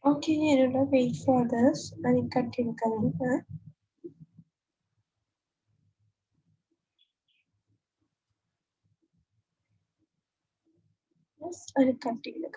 Okay, you wait for this and continue. Yes, and continue.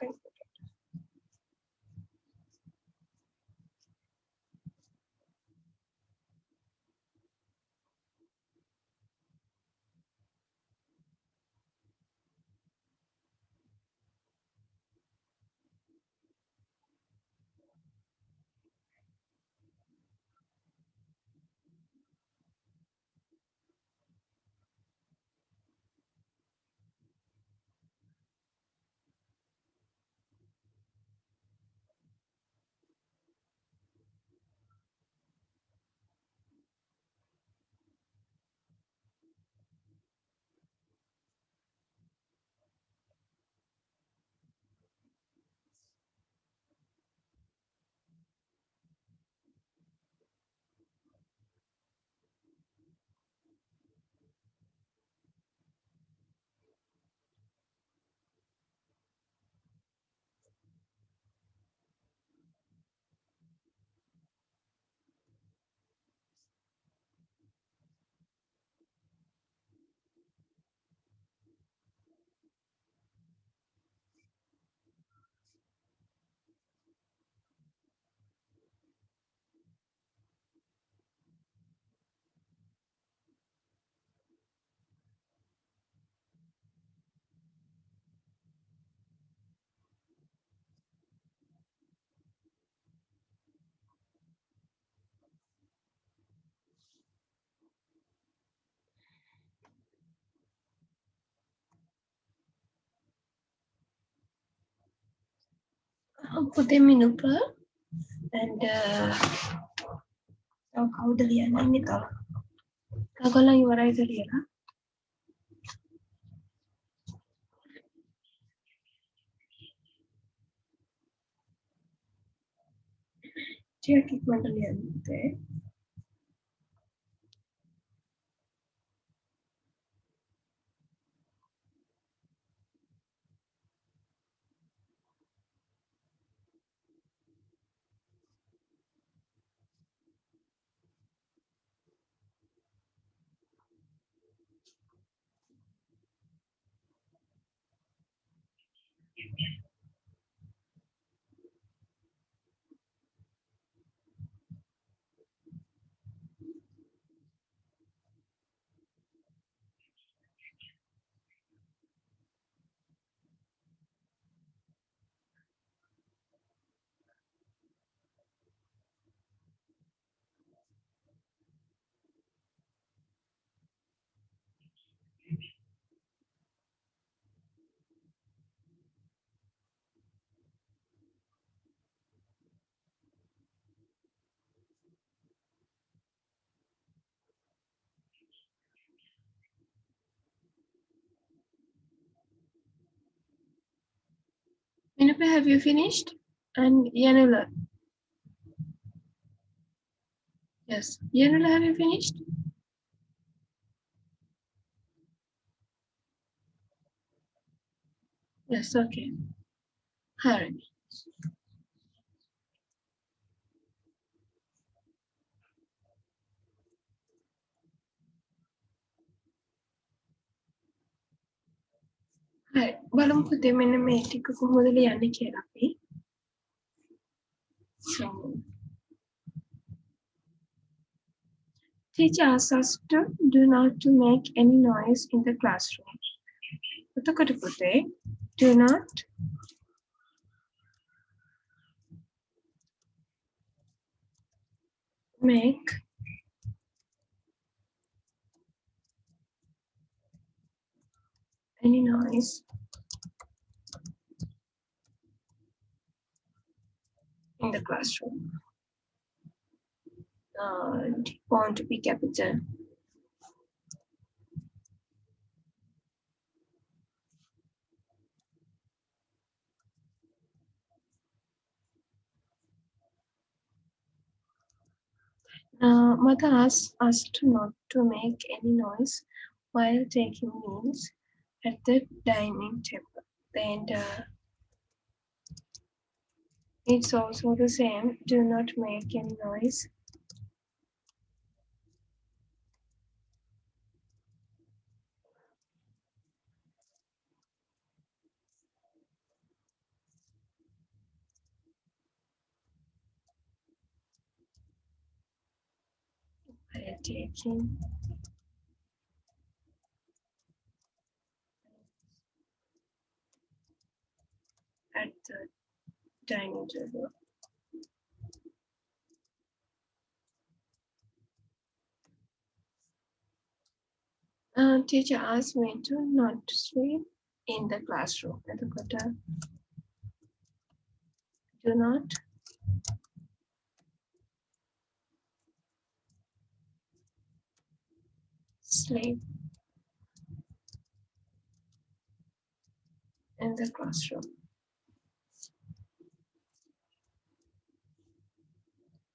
Put them in upper and how the Liana. Kagola, you are either here. Check it, Mandalian. Minupa, have you finished? And Yanula? Yes. Yanula, have you finished? Yes, okay. Hurry. Hi. බලමු පුතේ මෙන්න මේ ටික කොහොමද ලියන්නේ කියලා අපි. So, teacher asks us to do not to make any noise in the classroom. එතකොට පුතේ do not make any noise in the classroom. Want to be capital. Mother asks us to not to make any noise while taking meals at the dining table. And it's also the same. Do not make any noise while taking at the dining table. Teacher asked me to not to sleep in the classroom. Do not sleep in the classroom.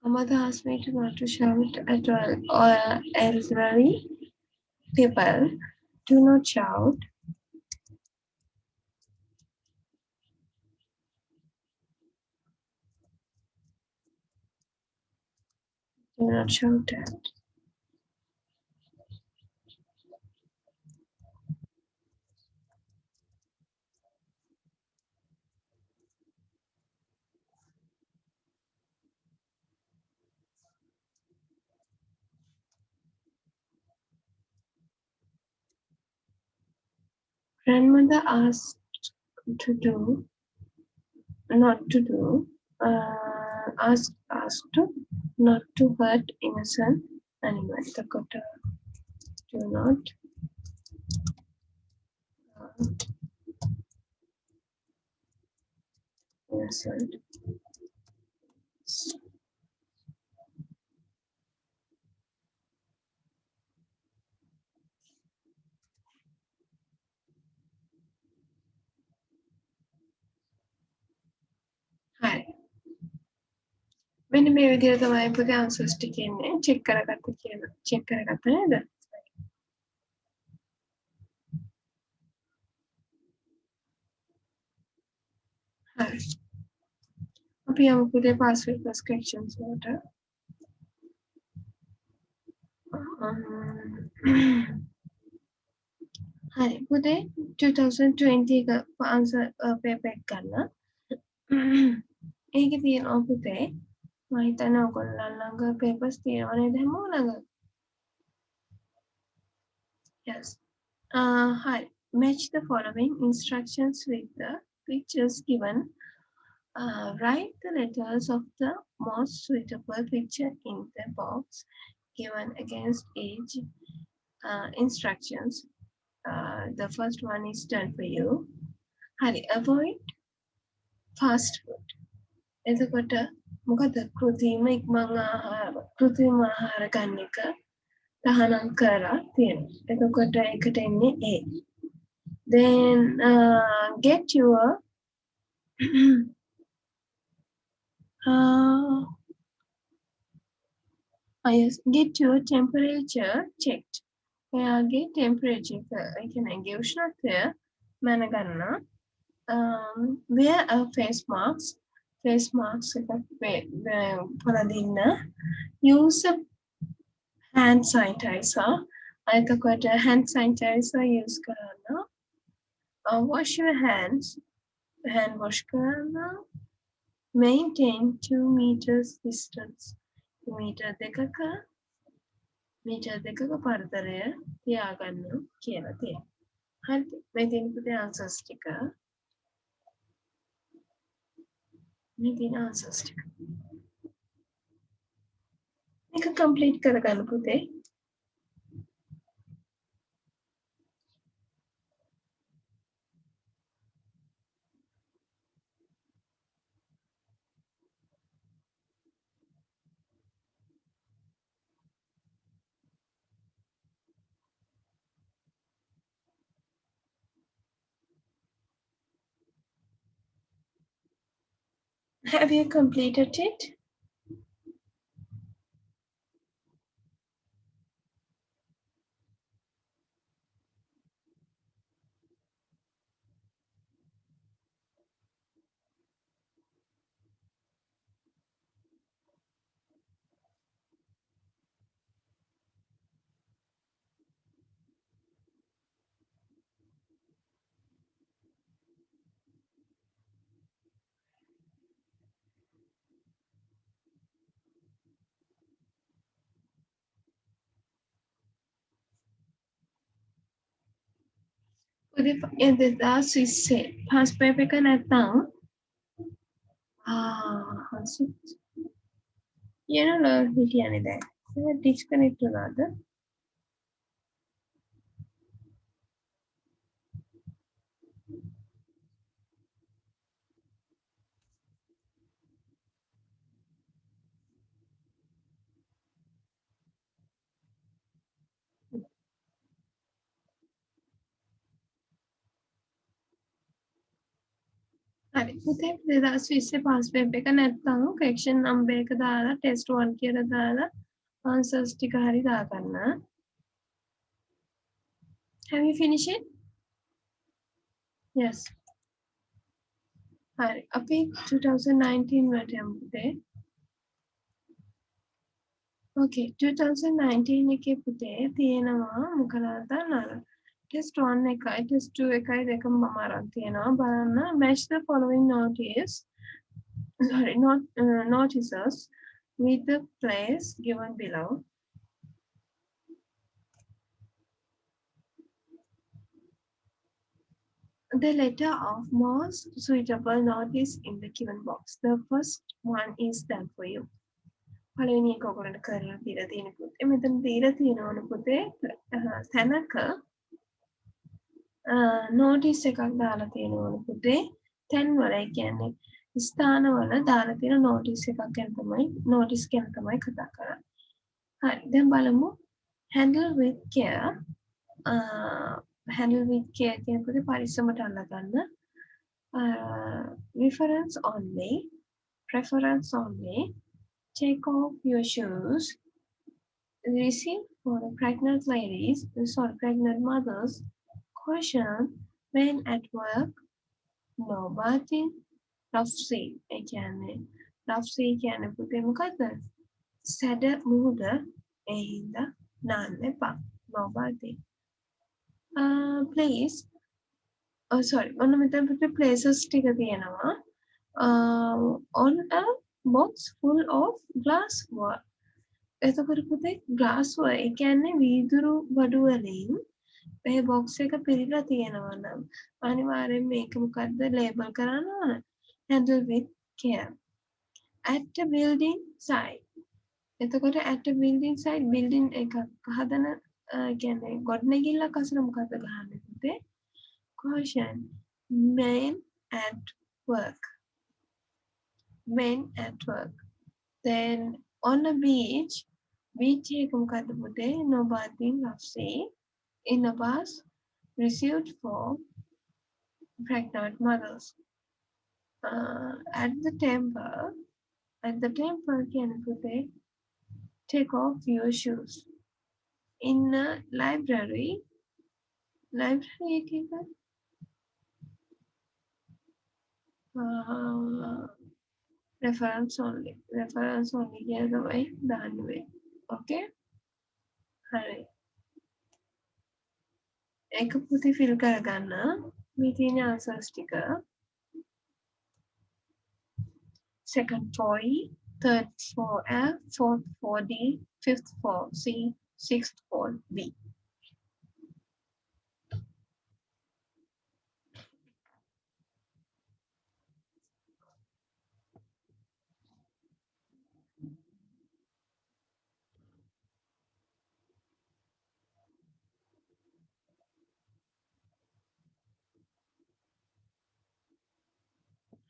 My mother asked me to not to shout at all elderly people. Do not shout. Do not shout at. Grandmother asked to do, not to do, asked us to not to hurt innocent animals. Do not hurt innocent. Hi. මෙන්න මේ විදිහට තමයි පුතේ answers ටික එන්නේ. check කරගත්ත කියලා. check කරගත්ත නේද? හරි. අපි යමු පුතේ past plus questions වලට. හරි පුතේ 2020 එක ආන්සර් පේපර් එක ගන්න. ඒකේ තියෙනවා පුතේ මම හිතන්නේ ඔයගොල්ලෝ ළඟ papers තියෙනවා නේද හැමෝම ළඟ? Yes. Hi. Match the following instructions with the pictures given. Write the letters of the most suitable picture in the box given against each instructions. The first one is done for you. Hari, avoid fast food. එතකොට මොකද කෘතිම ඉක්මන් ආහාර කෘතිම ආහාර ගන්න එක තහනම් කරලා තියෙනවා. එතකොට ඒකට එන්නේ A. Then get your yes, get your temperature checked. ඔයාගේ temperature එක කියන්නේ ගේ උෂ්ණත්වය මැනගන්න. Wear a face mask. Face mask එකක් පොරදින්න. Use a hand sanitizer. එතකොට hand sanitizer use කරන්න. Wash your hands. Hand wash කරන්න. Maintain 2 meters distance. meter දෙකක පරතරය තියාගන්න කියලා තියෙනවා. හරිද? මේ තියෙන පුතේ answers ටික. මේක complete කරගන්න පුතේ. Have you completed it? එදෙදා ස්විස්සේ පාස් පේපර් එක නැත්නම් කියනවලු හිටියනේ දැන්. ඒක ඩිස්කනෙක්ට් වුණාද? හරි පුතේ 2020 පාස් පේපර් එක නැත්නම් correction number එක දාලා test 1 කියලා දාලා answers ටික හරි දාගන්න. Have you finished it? Yes. හරි අපි 2019 වලට යමු පුතේ. Okay 2019 එකේ පුතේ තියෙනවා මොකලාද නර test 1 එකයි test 2 එකයි දෙකම මම අරන් තියෙනවා බලන්න match the following notices with the place given below. The letter of most suitable notice in the given box. The first one is done for you. පළවෙනි එක ඔයගොල්ලන්ට කරලා දීලා තියෙන පුතේ මෙතන දීලා තියෙනවනේ පුතේ තැනක notice එකක් දාලා තියෙනවනේ පුතේ තැන් වල ඒ කියන්නේ ස්ථානවල දාලා තියෙන notice එකක් ගැන තමයි notice ගැන තමයි කතා කරන්නේ. හරි දැන් බලමු handle with care කියන පුතේ පරිස්සමට අල්ලගන්න. Reference only, preference only. Take off your shoes. Receive for the pregnant ladies, pregnant mothers. Caution when at work. No bathing. Rough sea. Rough sea කියන්නේ පුතේ මොකද්ද? සැඩ මුහුද ඒ හින්දා නාන්න එපා. No bathing. please. Oh sorry, ඔන්න මෙතන පුතේ places ටික තියෙනවා. On a box full of glassware. එතකොට පුතේ glassware ඒ කියන්නේ වීදුරු බඩු වලින් මේ box එක පිරීලා තියෙනවා නම් අනිවාර්යෙන් මේක මොකද්ද label කරන්න ඕන. Handle with care. At a building site. එතකොට at a building site building එකක් හදන කියන්නේ ගොඩනැගිල්ලක් අසල මොකද්ද ගහන්නේ පුතේ? Caution. Men at work. Men at work. Then on a beach එක මොකද්ද පුතේ? No bathing of sea in a bus reserved for pregnant mothers. At the temple කියන්නේ පුතේ take off your shoes. In a library එකක reference only කියන තමයි දාන්න වෙන්නේ. Okay? හරි. ඒක පුතේ fill කරගන්න. මේ තියෙන answers ටික. Second floor E, third floor F, fourth floor D, fifth floor C, sixth floor B.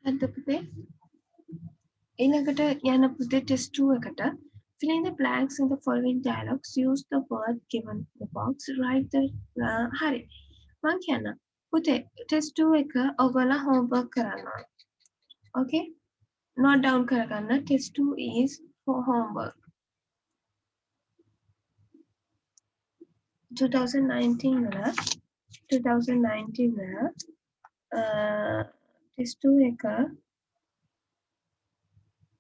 හරිද පුතේ? ඊළඟට යන පුතේ test 2 එකට fill in the blanks in the following dialogues. Use the word given in the box. Write the හරි. මං කියන්න. පුතේ test 2 එක ඔයගොල්ලෝ homework කරන්න ඕන. Okay? Note down කරගන්න. Test 2 is for homework. 2019 වල test 2 එක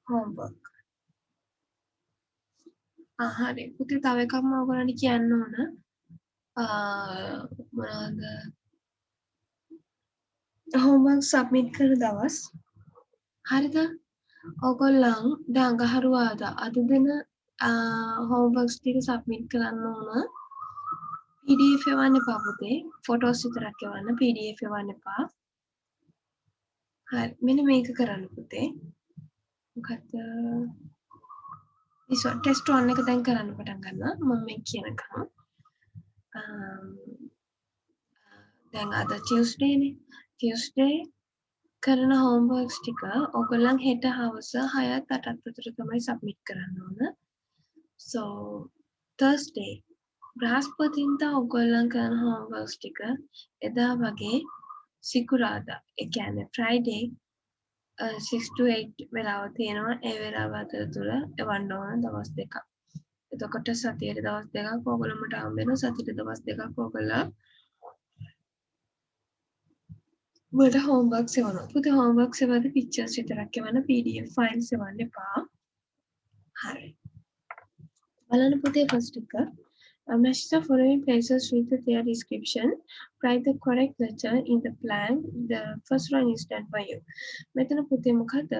homework. හරි. පුතේ තව එකක් මම ඔයගොල්ලන්ට කියන්න ඕන. මොනවද? homework submit කරන දවස්. හරිද? ඔයගොල්ලන් දැන් අඟහරුවාදා අද දින homeworks ටික submit කරන්න ඕන. PDF එවන්න එපා පුතේ. photos විතරක් එවන්න. PDF එවන්න එපා. හරි. මෙන්න මේක කරන්න පුතේ. මොකද ඉතින් test 1 එක දැන් කරන්න පටන් ගන්නවා. මම මේ කියනකම්. දැන් අද Tuesday නේ. Tuesday කරන homeworks ටික ඔයගොල්ලන් හෙට හවස 6ත් 8ත් විතර තමයි submit කරන්න ඕන. So Thursday බ්‍රහස්පතින්දා ඔයගොල්ලන් කරන homeworks ටික එදා වගේ සිකුරාදා ඒ කියන්නේ Friday 6 to 8 වෙලාව තියෙනවා. ඒ වෙලාව අතරතුර එවන්න ඕන දවස් දෙකක්. එතකොට සතියේ දවස් දෙකක් ඔයගොල්ලන්ට හම්බ වෙනවා. සතියේ දවස් දෙකක් ඔයගොල්ලෝ මට homework එවනවා. පුතේ homework එවද්දී pictures විතරක් එවන්න. PDF files එවන්න එපා. හරි. බලන්න පුතේ first එක. Match the following places with their description. Write the correct letter in the blank. The first one is done by you. මෙතන පුතේ මොකද?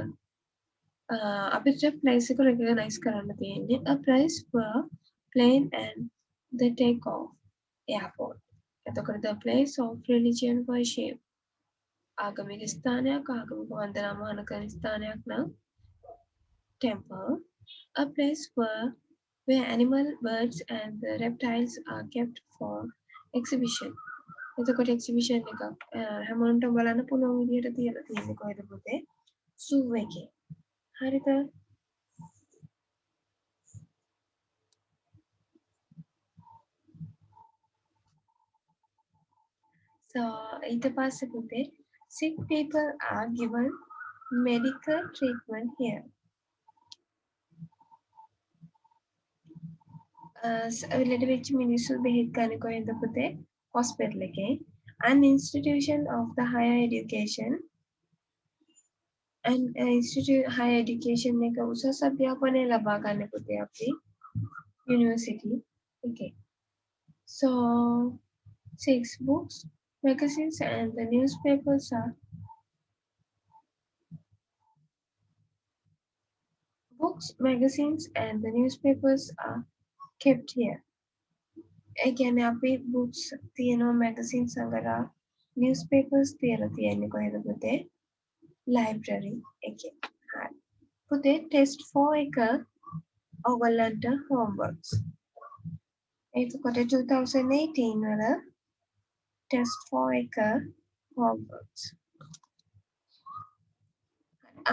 අපිට place එක recognize කරන්න තියෙන්නේ. A place for plane and the takeoff airport. එතකොට the place of religion worship. ආගමික ස්ථානයක් ආගමික වන්දනාමාන කරන ස්ථානයක් නම් temple. A place where animal, birds and the reptiles are kept for exhibition. එතකොට exhibition එකක් හැමෝටම බලන්න පුළුවන් විදිහට තියලා තියෙන්නේ කොහෙද පුතේ? zoo එකේ. හරිද? So ඊට පස්සේ පුතේ sick people are given medical treatment here. ලෙඩ වෙච්ච මිනිස්සු බෙහෙත් ගන්න කොහෙන්ද පුතේ? hospital එකේ. An institution of the higher education and institute higher education එක උසස් අධ්‍යාපනය ලබා ගන්න පුතේ අපි university. Okay. So 6. Books, magazines, and the newspapers are books, magazines, and the newspapers are kept here. ඒ කියන්නේ අපි books තියෙනවා magazines අඟර newspapers තියලා තියෙන්නේ කොහෙද පුතේ? library එකේ. හරි. පුතේ test 4 එක ඔයගොල්ලන්ට homeworks. එතකොට 2018 වල test 4 එක homeworks.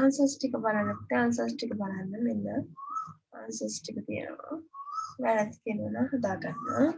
answers ටික බලන්න පුතේ answers ටික බලන්න මෙන්න answers ටික තියෙනවා. වැරදි කියනවා නම් හදා ගන්න.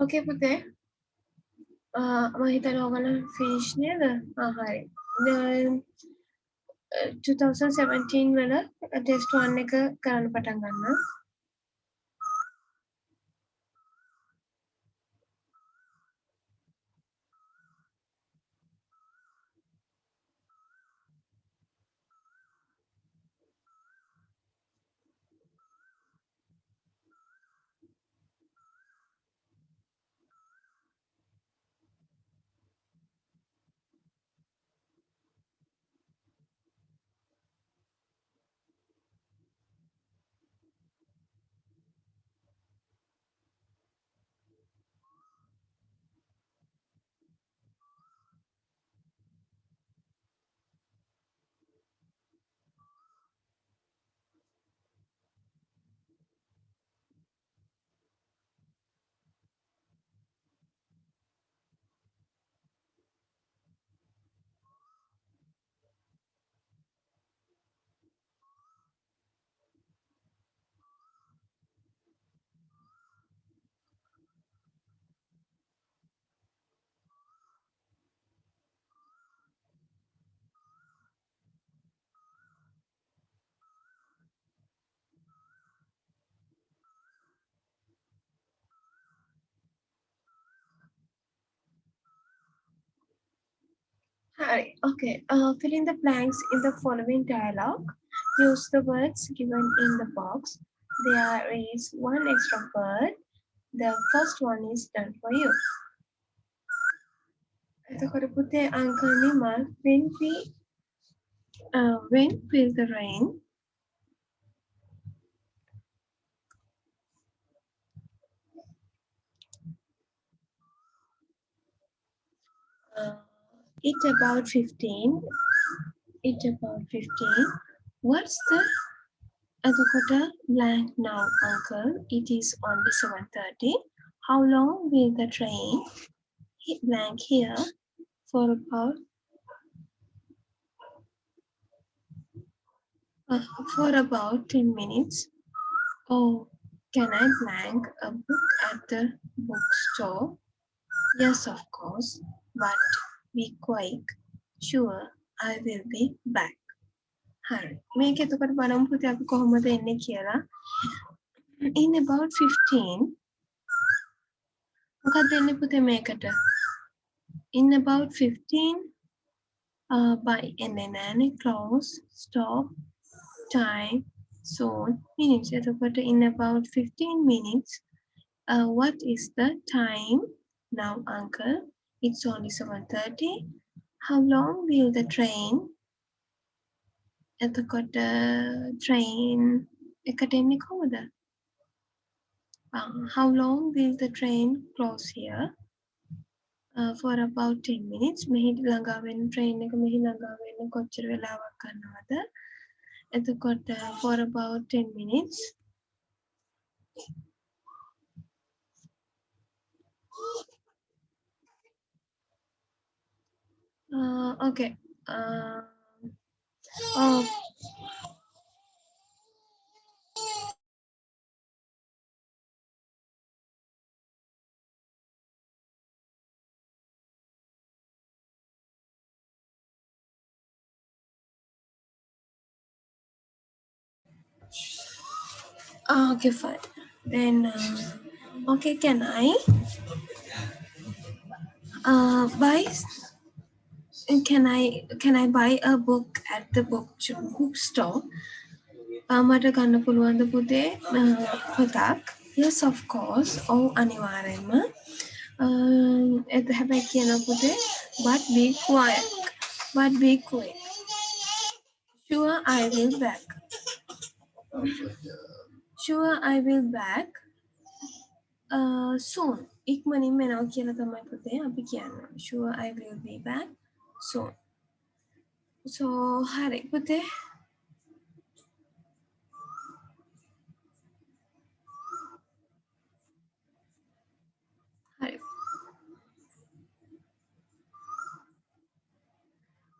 Okay පුතේ මම හිතනවා ඔයගොල්ලෝ finish නේද? හරි. 2017 වල test 1 එක කරන්න පටන් ගන්න. Hi, okay. Fill in the blanks in the following dialogue. Use the words given in the box. There is one extra word. The first one is done for you. එතකොට පුතේ අංක Nimal when will the rain it about 15 what's the එතකොට blank now uncle it is only 7:30 how long will the train hit blank here for about 10 minutes. Oh, can I blank a book at the bookstore? Yes, of course, but be quick. Sure, I will be back. හරි. මේක එතකොට බලමු පුතේ අපි කොහොමද එන්නේ කියලා. In about 15 මොකක්ද එන්නේ පුතේ මේකට? In about 15 by එන්නේ නැහනේ close, stop, time, soon minutes. එතකොට in about 15 minutes. What is the time now, uncle? It's only 7:30. How long will the train? එතකොට train එකට එන්නේ කොහොමද? How long will the train close here? For about 10 minutes. මෙහි ළඟා වෙන train එක මෙහි ළඟා වෙන්න කොච්චර වෙලාවක් ගන්නවද? එතකොට for about 10 minutes. Okay. Oh, okay, fine. Then, okay, can I buy? Can I buy a book at the bookstore? මට ගන්න පුළුවන්ද පුතේ පොතක්? Yes, of course. අනිවාර්යෙන්ම. හැබැයි කියනවා පුතේ, but be quiet. But be quick. Sure, I will back. Sure, I will back. Soon. ඉක්මනින් මෙනවා කියලා තමයි පුතේ අපි කියන්නේ. Sure, I will be back soon. So, හරි පුතේ. හරි.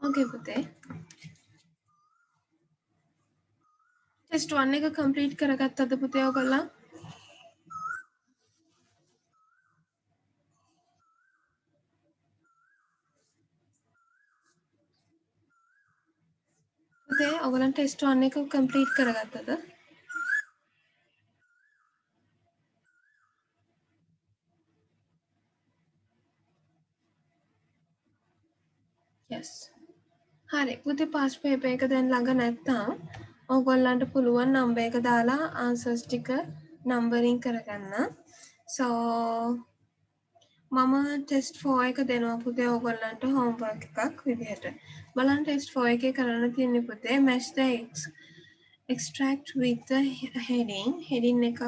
Okay පුතේ. Test 1 එක complete කරගත්තද පුතේ ඔයගොල්ලෝ? පුතේ ඔයගොල්ලන් test 1 එක complete කරගත්තද? Yes. හරි පුතේ pass paper එක දැන් ළඟ නැත්තම් ඔයගොල්ලන්ට පුළුවන් number එක දාලා answers ටික numbering කරගන්න. So මම test 4 එක දෙනවා පුතේ ඔයගොල්ලන්ට homework එකක් විදිහට. බලන්න test 4 එකේ කරන්න තියෙන්නේ පුතේ match the extract with the heading. heading එකක්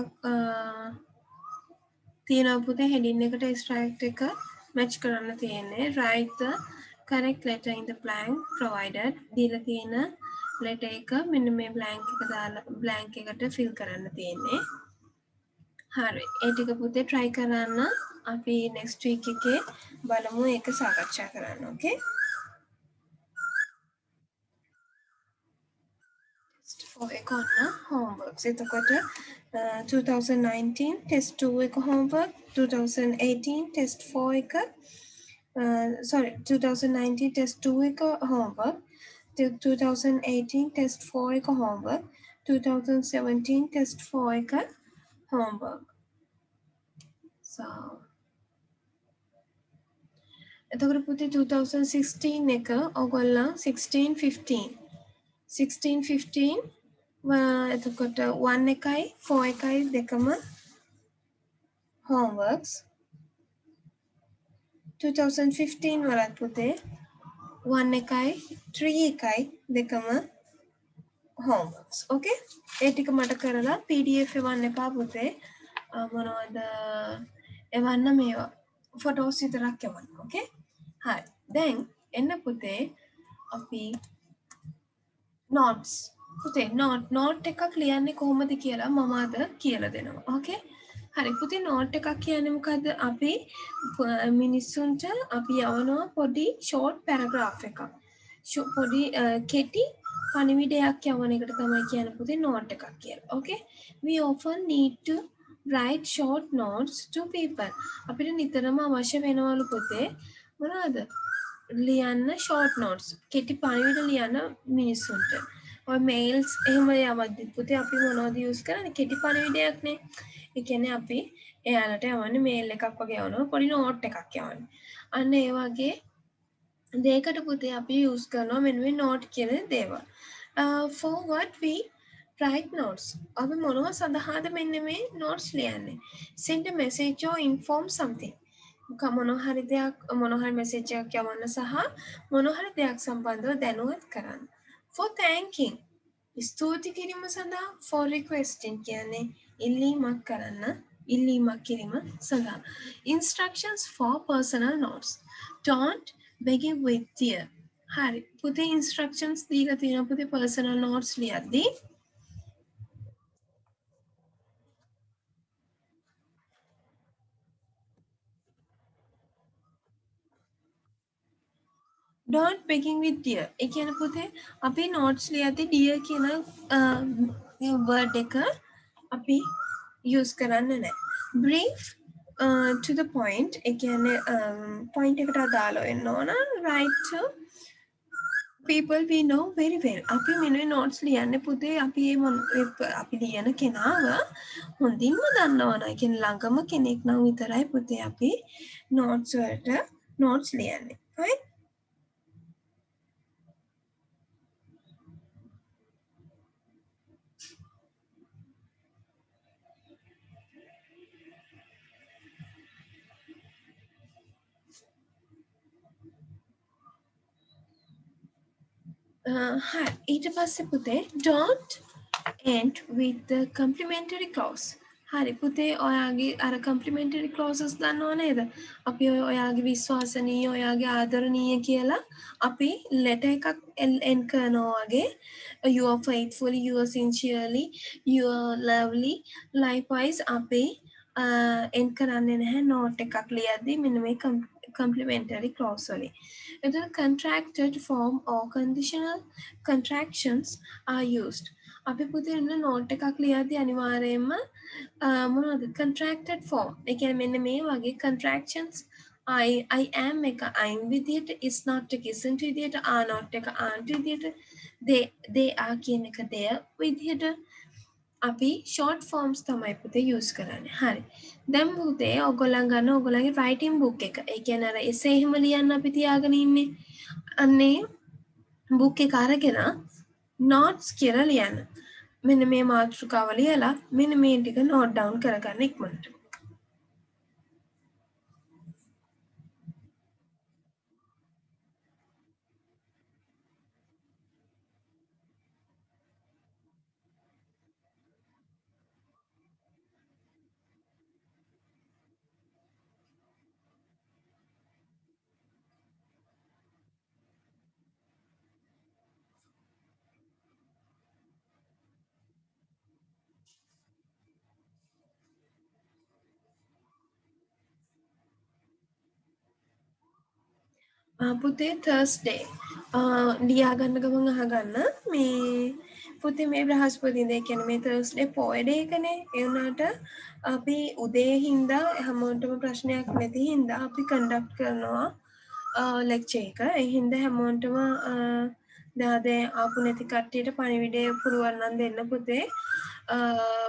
තියෙනවා පුතේ heading එකට extract එක match කරන්න තියෙන්නේ. write the correct letter in the blank provided. දීලා තියෙන letter එක මෙන්න මේ blank එක දාලා blank එකට fill කරන්න තියෙන්නේ. හරි. ඒ ටික පුතේ try කරන්න. අපි next week එකේ බලමු ඒක සාකච්ඡා කරන්න. Okay? For එක ඔන්න homeworks. එතකොට 2019 test 2 එක homework, 2018 test 4 එක sorry 2019 test 2 එක homework, 2018 test 4 එක homework, 2017 test 4 එක homework. So එතකොට පුතේ 2016 එක ඔයගොල්ලෝ 16 15 එතකොට 1 එකයි 4 එකයි දෙකම homeworks. 2015 වලත් පුතේ 1 එකයි 3 එකයි දෙකම homeworks. Okay? ඒ ටික මට කරලා PDF එවන්න එපා පුතේ. මොනවද එවන්න මේවා photos විතරක් එවන්න. Okay? හරි. දැන් එන්න පුතේ අපි notes. පුතේ note එකක් ලියන්නේ කොහොමද කියලා මම අද කියලා දෙනවා. Okay? හරි පුතේ note එකක් කියන්නේ මොකද්ද? අපි මිනිස්සුන්ට අපි යවනවා පොඩි short paragraph එකක්. පොඩි කෙටි පණිවිඩයක් යවන එකට තමයි කියන්නේ පුතේ note එකක් කියලා. Okay? We often need to write short notes to people. අපිට නිතරම අවශ්‍ය වෙනවලු පුතේ මොනවද? ලියන්න short notes. කෙටි පණිවිඩ ලියන්න මිනිස්සුන්ට. ඔය mails එහෙම යවද්දි පුතේ අපි මොනවද use කරන්නේ? කෙටි පණිවිඩයක්නේ. ඒ කියන්නේ අපි එයාලට යවන්නේ mail එකක් වගේ යවනවා පොඩි note එකක් යවන්නේ. අන්න ඒ වගේ දෙයකට පුතේ අපි use කරනවා මෙන්න මේ note කියන දේවල්. For what we write notes. අපි මොනවා සඳහාද මෙන්න මේ notes ලියන්නේ? Send a message or inform something. මොනවා හරි දෙයක් මොනවා හරි message එකක් යවන්න සහ මොනවා හරි දෙයක් සම්බන්ධව දැනුවත් කරන්න. For thanking. ස්තුති කිරීම සඳහා for requesting කියන්නේ ඉල්ලීමක් කරන්න ඉල්ලීමක් කිරීම සඳහා. Instructions for personal notes. Don't begin with dear. හරි. පුතේ instructions දීලා තියෙනවා පුතේ personal notes ලියද්දී. Don't begin with dear. ඒ කියන්නේ පුතේ අපි notes ලියද්දී dear කියන word එක අපි use කරන්නේ නැහැ. Brief to the point. ඒ කියන්නේ point එකට අදාළ වෙන්න ඕන. Write to people we know very well. අපි මෙන්න notes ලියන්නේ පුතේ අපි අපි ලියන කෙනාව හොඳින්ම දන්නවා නම් කියන්නේ ළඟම කෙනෙක් නම් විතරයි පුතේ අපි notes වලට notes ලියන්නේ. right? හරි ඊට පස්සේ පුතේ don't end with the complimentary clause. හරි පුතේ ඔයාගේ අර complimentary clauses දන්නව නේද? අපි ඔයාගේ විශ්වාසනීය ඔයාගේ ආදරණීය කියලා අපි letter එකක් end කරනවා වගේ you are faithfully, you are sincerely, you are lovely. Likewise අපි end කරන්නේ නැහැ note එකක් ලියද්දී මෙන්න මේ complimentary clause වලින්. Whether contracted form or conditional contractions are used. අපි පුතේ ඉන්න note එකක් ලියද්දී අනිවාර්යයෙන්ම මොනවද contracted form. ඒ කියන්නේ මෙන්න මේ වගේ contractions I am එක I'm විදියට is not එක isn't විදියට are not එක aren't විදියට they are කියන එක their විදියට අපි short forms තමයි පුතේ use කරන්නේ. හරි. දැන් පුතේ ඔයගොල්ලන් ගන්න ඔයගොල්ලන්ගේ writing book එක. ඒ කියන්නේ අර essay එහෙම ලියන්න අපි තියාගෙන ඉන්නේ. අන්නේ book එක අරගෙන notes කියලා ලියන්න. මෙන්න මේ මාතෘකාව ලියලා මෙන්න මේ ටික note down කරගන්න ඉක්මනට. පුතේ Thursday ලියා ගන්න ගමන් අහගන්න මේ පුතේ මේ බ්‍රහස්පතින්දා කියන්නේ මේ Thursday පොය ඩේ එකනේ ඒ වුණාට අපි උදේ හින්දා හැමෝටම ප්‍රශ්නයක් නැති හින්දා අපි කන්ඩක්ට් කරනවා ලෙක්චර් එක ඒ හින්දා හැමෝටම දාදේ ආපු නැති කට්ටියට පණිවිඩය පුරවන්න දෙන්න පුතේ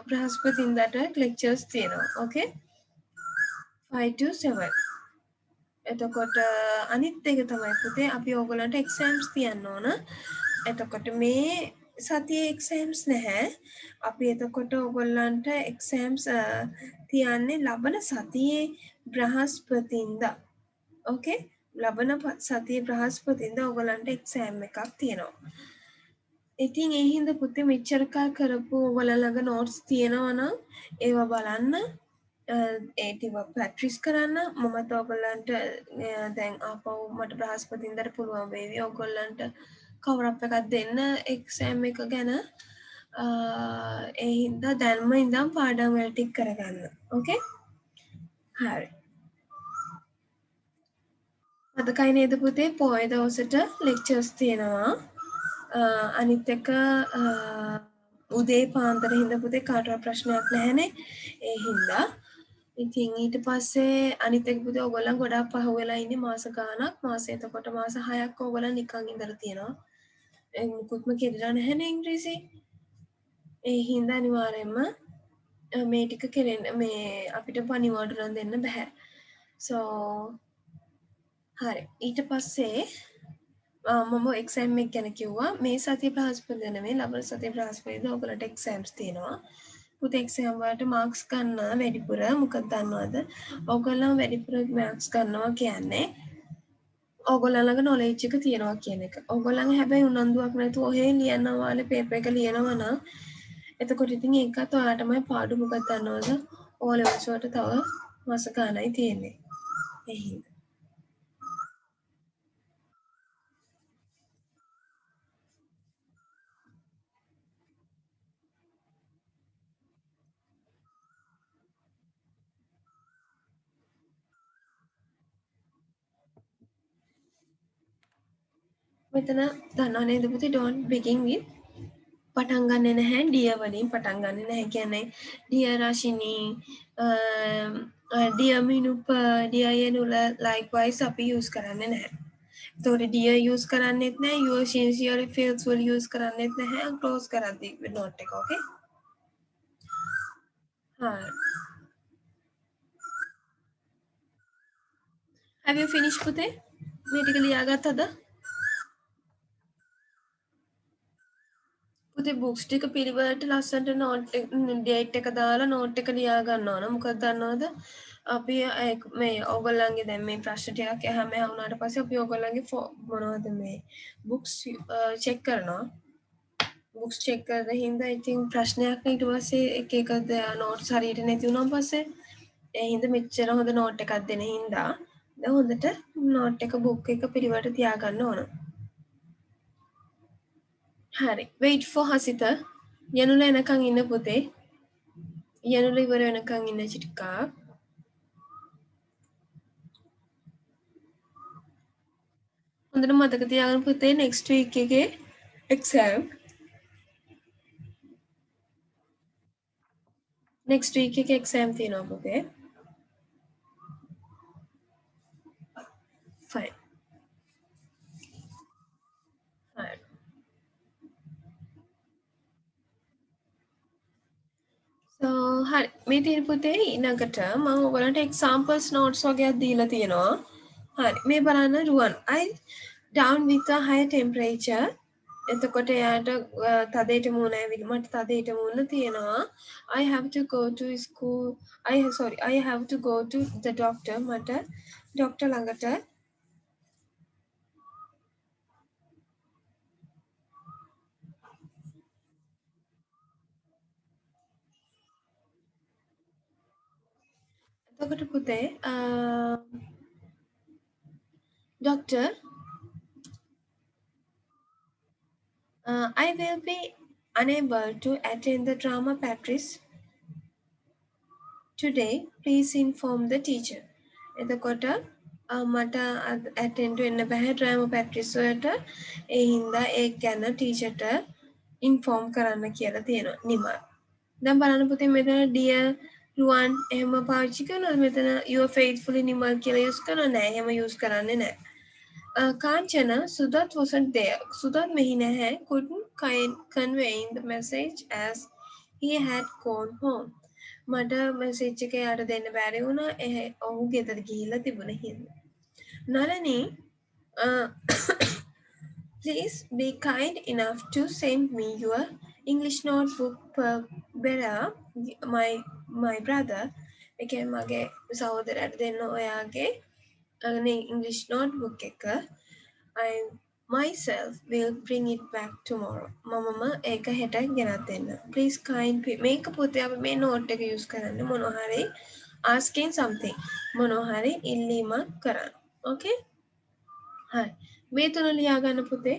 බ්‍රහස්පතින්දාට ලෙක්චර්ස් තියෙනවා ඕකේ 5 to 7 එතකොට අනිත් එක තමයි පුතේ අපි ඕගොල්ලන්ට එක්සෑම්ස් තියන්න ඕන. එතකොට මේ සතියේ එක්සෑම්ස් නැහැ. අපි එතකොට ඕගොල්ලන්ට එක්සෑම්ස් තියන්නේ ලබන සතියේ බ්‍රහස්පතින්දා. ඕකේ? ලබන සතියේ බ්‍රහස්පතින්දා ඕගොල්ලන්ට එක්සෑම් එකක් තියෙනවා. ඉතින් ඒ හින්දා පුතේ මෙච්චර කල් කරපු ඕගොල්ලන් ළඟ නෝට්ස් තියෙනවා නම් ඒවා බලන්න. ඒටිව පැට්‍රිස් කරන්න මමත් ඔයගොල්ලන්ට දැන් ආපහු මට බ්‍රහස්පතින්දාට පුළුවන් වේවි ඔයගොල්ලන්ට කවර් අප් එකක් දෙන්න එක්සෑම් එක ගැන ඒ හින්දා දැන්ම ඉඳන් පාඩම් වල ටික කරගන්න ඕකේ හරි මතකයි නේද පුතේ පොය දවසට ලෙක්චර්ස් තියෙනවා අනිත් එක උදේ පාන්දර හින්දා පුතේ කාටවත් ප්‍රශ්නයක් නැහැනේ ඒ හින්දා ඉතින් ඊට පස්සේ අනිත් එක පුතේ ඔයගොල්ලන් ගොඩාක් පහුවෙලා ඉන්නේ මාස ගාණක් මාසෙ එතකොට මාස 6ක් ඔයගොල්ලන් නිකන් ඉඳලා තියෙනවා ඒ මුකුත්ම කෙරෙලා නැහැනේ ඉංග්‍රීසි ඒ හින්දා අනිවාර්යයෙන්ම මේ ටික කෙරෙන්න මේ අපිට පණිවාඩු නම් දෙන්න බෑ so හරි ඊට පස්සේ මම එක්සෑම් එක ගැන කිව්වා මේ සතිය බ්‍රහස්පතින්දා නෙමෙයි ලබන සතිය බ්‍රහස්පතින්දා ඔයගලට එක්සෑම්ස් තියෙනවා. පුතේ එක්සෑම් වලට මාක්ස් ගන්න වැඩිපුර මොකක්ද දන්නවද? ඔයගොල්ලෝ වැඩිපුර මාක්ස් ගන්නවා කියන්නේ ඔයගොල්ලන්ගේ නොලෙජ් එක තියෙනවා කියන එක. ඔයගොල්ලන්ගේ හැබැයි උනන්දුවක් නැතුව ඔහේ ලියනවා වාලේ පේපර් එක ලියනවා නම් එතකොට ඉතින් ඒකත් ඔයාටමයි පාඩු මොකක්ද දන්නවද? O levels වලට තව මාස ගාණයි තියෙන්නේ. ඒ හින්දා. මෙතන දන්නව නේද පුතේ don't begin with පටන් ගන්නෙ නැහැ dear වලින් පටන් ගන්නෙ නැහැ කියන්නේ dear රශිනී dear මිනුප dear යනුල likewise අපි use කරන්නේ නැහැ. එතකොට dear use කරන්නෙත් නැහැ your sincerely feels will use කරන්නෙත් නැහැ close කරද්දී note එක okay. හරි. Have you finished පුතේ? මේ ටික ලියාගත්තද? පුතේ බුක්ස් ටික පිළිවෙලට ලස්සනට නෝට් ඩේට් එක දාලා නෝට් එක ලියා ගන්න ඕන. මොකද දන්නවද? අපි මේ ඕගොල්ලන්ගේ දැන් මේ ප්‍රශ්න ටිකක් අහම වුණාට පස්සේ අපි ඕගොල්ලන්ගේ මොනවද මේ බුක්ස් චෙක් කරනවා. බුක්ස් චෙක් කරන හින්දා ඉතින් ප්‍රශ්නයක් ඊට පස්සේ එක එක නෝට්ස් හරියට නැති වුණාන් පස්සේ ඒ හින්දා මෙච්චර හොඳ නෝට් එකක් දෙන හින්දා දැන් හොඳට නෝට් එක බුක් එක පිළිවෙලට තියාගන්න ඕන. හරි. wait for හසිත යනුල එනකන් ඉන්න පුතේ. යනුල ඉවර වෙනකන් ඉන්න ටිකක්. හොඳට මතක තියාගන්න පුතේ next week එකේ exam. next week එකේ exam තියෙනවා පුතේ. fine. හරි. So හරි මේ තියෙන පුතේ ඊළඟට මම ඔයගලන්ට examples notes වගේක් දීලා තියෙනවා. හරි මේ බලන්න රුවන් I down with a high temperature එතකොට එයාට තදේට මූණ ඇවිල්ලා මට තදේට මූණ තියෙනවා I have to go to school I have to go to the doctor මට ડોක්ටර් ළඟට එතකොට පුතේ doctor I will be unable to attend the drama practice today please inform the teacher එතකොට මට attend වෙන්න බෑ drama practice වලට ඒ හින්දා ඒක ගැන ටීචර්ට ඉන්ෆෝම් කරන්න කියලා තියෙනවා නිමල් දැන් බලන්න පුතේ මෙතන dear රුවන් එහෙම පාවිච්චි කරනවද මෙතන your faithfully නිමල් කියලා යූස් කරනවද නැහැ එහෙම යූස් කරන්නේ නැහැ Kanchana, Sudat wasn't there. Sudat mehi nahe couldn't conveying the message as he had gone home. මට message එක යාට දෙන්න බැරි වුණා. ඔහු ගෙදර ගිහිල්ලා තිබුණ හින්දා. Nalini, please be kind enough to send me your English notebook per Bella, my brother. එකෙන් මගේ සහෝදරයාට දෙන්න ඔයාගේ English notebook එක. I myself will bring it back tomorrow. මමම ඒක හෙට ගෙනත් දෙන්න. Please kind මේක පුතේ අපි මේ note එක use කරන්න මොනවා හරි asking something මොනවා හරි ඉල්ලීමක් කරන්න. Okay? හරි. මේ තුන ලියා ගන්න පුතේ.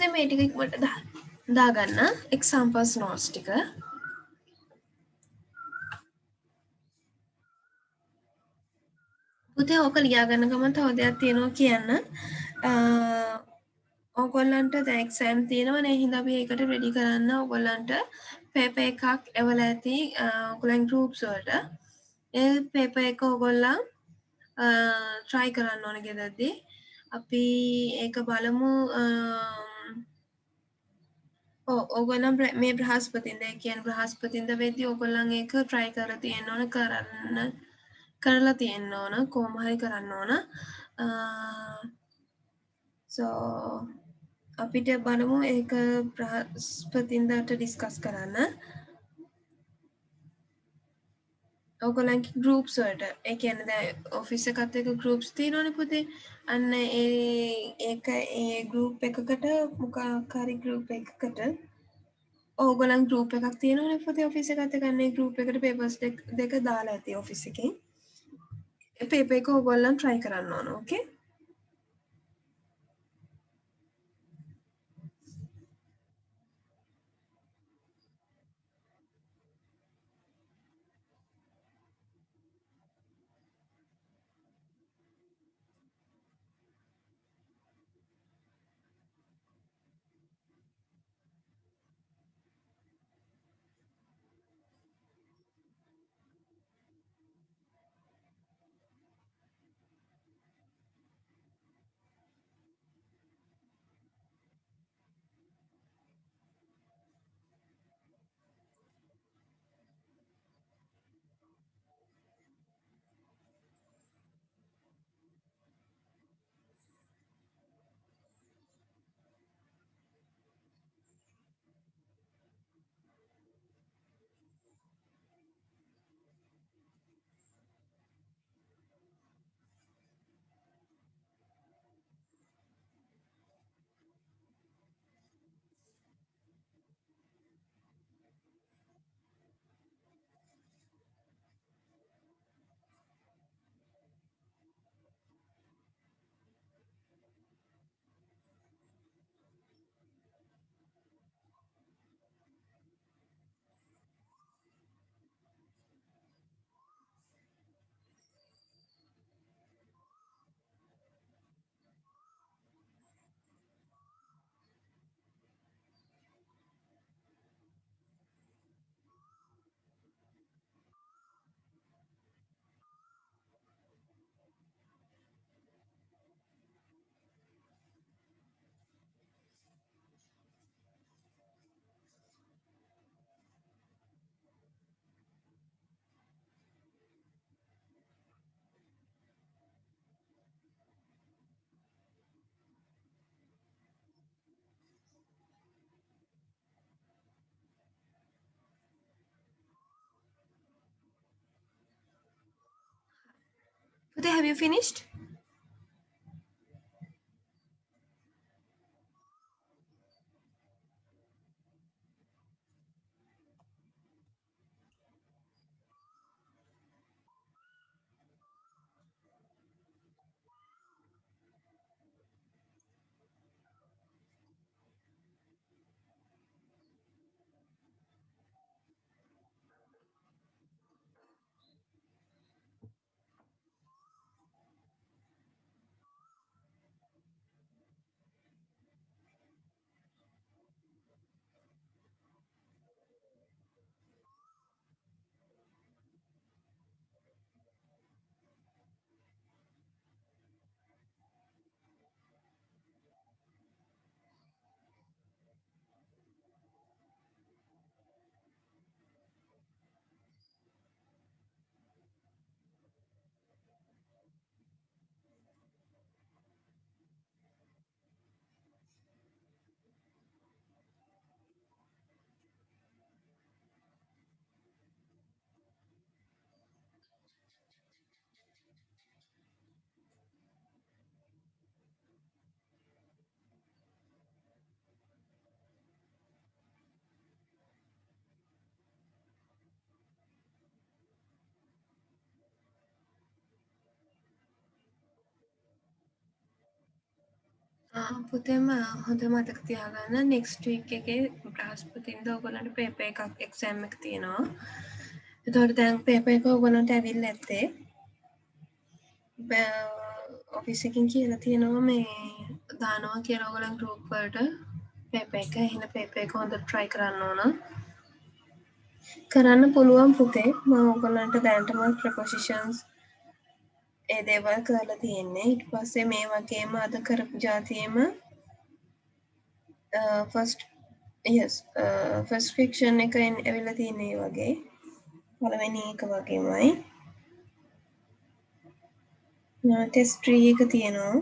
පුතේ මේ ටික ඉක්මනට දාගන්න examples notes ටික. පුතේ ඕක ලියාගන්න ගමන් තව දෙයක් තියෙනවා කියන්න. ඕගොල්ලන්ට දැන් එක්සෑම් තියෙනවනේ හින්දා අපි ඒකට රෙඩි කරන්න ඕගොල්ලන්ට පේපර් එකක් එවලා ඇති ඕගොල්ලන් ගෲප්ස් වලට. ඒ පේපර් එක ඕගොල්ලන් try කරන්න ඕන ගෙදරදී. අපි ඒක බලමු ඕගොල්ලන් මේ බ්‍රහස්පතින්ද ඒ කියන්නේ බ්‍රහස්පතින්ද වෙද්දී ඕගොල්ලන් ඒක try කරලා තියෙන්න ඕන කරලා තියෙන්න ඕන කොහොම හරි කරන්න ඕන. so අපිට බලමු ඒක බ්‍රහස්පතින්දාට ඩිස්කස් කරන්න. ඕගොල්ලන්ගේ ගෲප්ස් වලට ඒ කියන්නේ දැන් ඔෆිස් එකත් එක්ක ගෲප්ස් තියෙනවනේ පුතේ. අන්න ඒක ඒ ගෲප් එකකට මොකක් හරි ගෲප් එකකට ඕගොල්ලන් ගෲප් එකක් තියෙනවනේ පුතේ ඔෆිස් එකත් එක්ක. අන්න ඒ ගෲප් එකට පේපර්ස් දෙක දාලා ඇති ඔෆිස් එකෙන්. ඒ පේපර් එක ඕගොල්ලන් try කරන්න ඕන. ඕකේ. පුතේ have you finished? පුතේම හොඳ මතක තියාගන්න නෙක්ස්ට් වීක් එකේ බ්‍රහස්පතින්දා ඔයගොල්ලන්ට පේපර් එකක් එක්සෑම් එක තියෙනවා. එතකොට දැන් පේපර් එක ඔයගොල්ලන්ට ඇවිල්ලා නැත්තේ. ඔෆිස් එකකින් කියලා තියෙනවා මේ දානවා කියලා ඔයගොල්ලන් ගෲප් වලට පේපර් එක. එහෙනම් පේපර් එක හොඳට try කරන්න ඕන. කරන්න පුළුවන් පුතේ. මම ඔයගොල්ලන්ට දැනටම ප්‍රොපොසිෂන්ස් ඒ දේවල් කරලා තියෙන්නේ. ඊට පස්සේ මේ වගේම අද කරපු જાතියෙම ෆස්ට් ෆික්ෂන් එක ඇවිල්ලා තියෙන්නේ වගේ. පළවෙනි එක වගේමයි. ටෙස්ට් 3 එක තියෙනවා.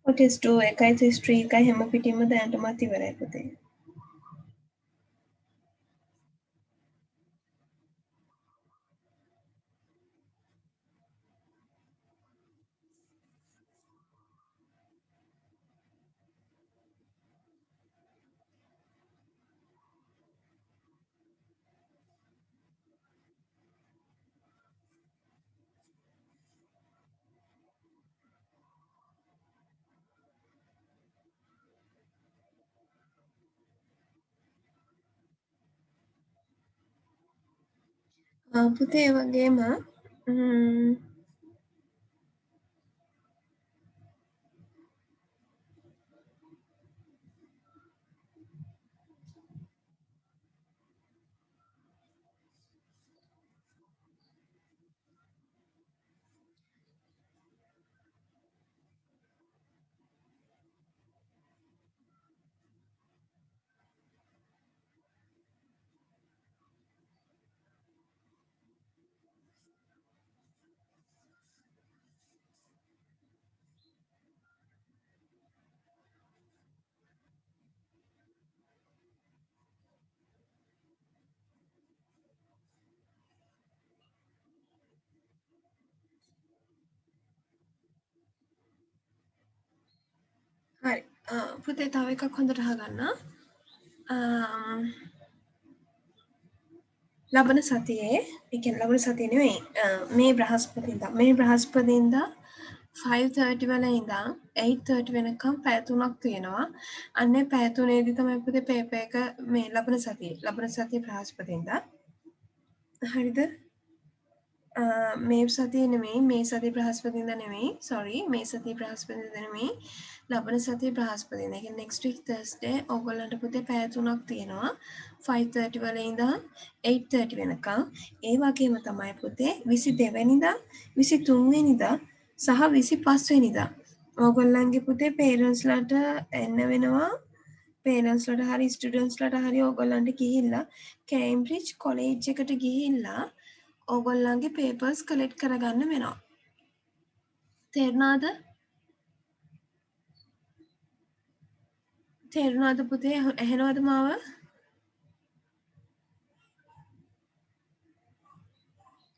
ටෙස්ට් 2 එකයි ටෙස්ට් 3 එකයි හැම පිටින්ම දැනටමත් ඉවරයි පුතේ. පුතේ ඒ වගේම හරි. පුතේ තව එකක් හොඳට අහගන්න. ලබන සතියේ ඒ කියන්නේ ලබන සතියේ නෙවෙයි මේ බ්‍රහස්පතින්දා 5:30 වල ඉඳන් 8:30 වෙනකම් පැය 3ක් තියෙනවා. අන්නේ පැය 3ේදී තමයි පුතේ පේපර් එක මේ ලබන සතියේ බ්‍රහස්පතින්දා. හරිද? මේ සතියේ නෙමෙයි මේ සතියේ බ්‍රහස්පතින්දා නෙමෙයි. sorry මේ සතියේ බ්‍රහස්පතින්දා නෙමෙයි. ලබන සතියේ බ්‍රහස්පතින්දා. ඒ කියන්නේ next week Thursday ඕගොල්ලන්ට පුතේ පැය 3ක් තියෙනවා. 5:30 වල ඉඳන් 8:30 වෙනකම්. ඒ වගේම තමයි පුතේ 22 වෙනිදා 23 වෙනිදා සහ 25 වෙනිදා ඕගොල්ලන්ගේ පුතේ පේරන්ට්ස්ලාට එන්න වෙනවා. පේරන්ට්ස්ලාට හරි ස්ටුඩන්ට්ස්ලාට හරි ඕගොල්ලන්ට ගිහිල්ලා කේම්බ්‍රිජ් කොලේජ් එකට ගිහිල්ලා ඕගොල්ලන්ගේ පේපර්ස් කලෙක්ට් කරගන්න වෙනවා. තේරුණාද? තේරුණාද පුතේ? ඇහෙනවද මාව?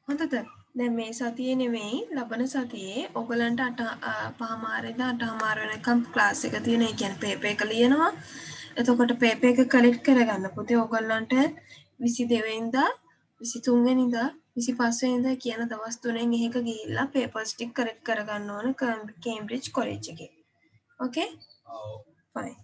හොඳද? දැන් මේ සතියේ නෙමෙයි ලබන සතියේ ඔයගලන්ට 5:00 ඉඳන් 8:00 වෙනකම් ක්ලාස් එක තියෙන. ඒ කියන්නේ පේපර් එක ලියනවා. එතකොට පේපර් එක කලෙක්ට් කරගන්න පුතේ ඔයගලන්ට 22 වෙනිදා 23 වෙනිදා 25 වෙනිදා කියන දවස් තුනෙන් එහෙක ගිහිල්ලා පේපර්ස් ටික කලෙක්ට් කරගන්න ඕන කේම්බ්‍රිජ් කොලෙජ් එකේ. ඕකේ? ඔව්. fine.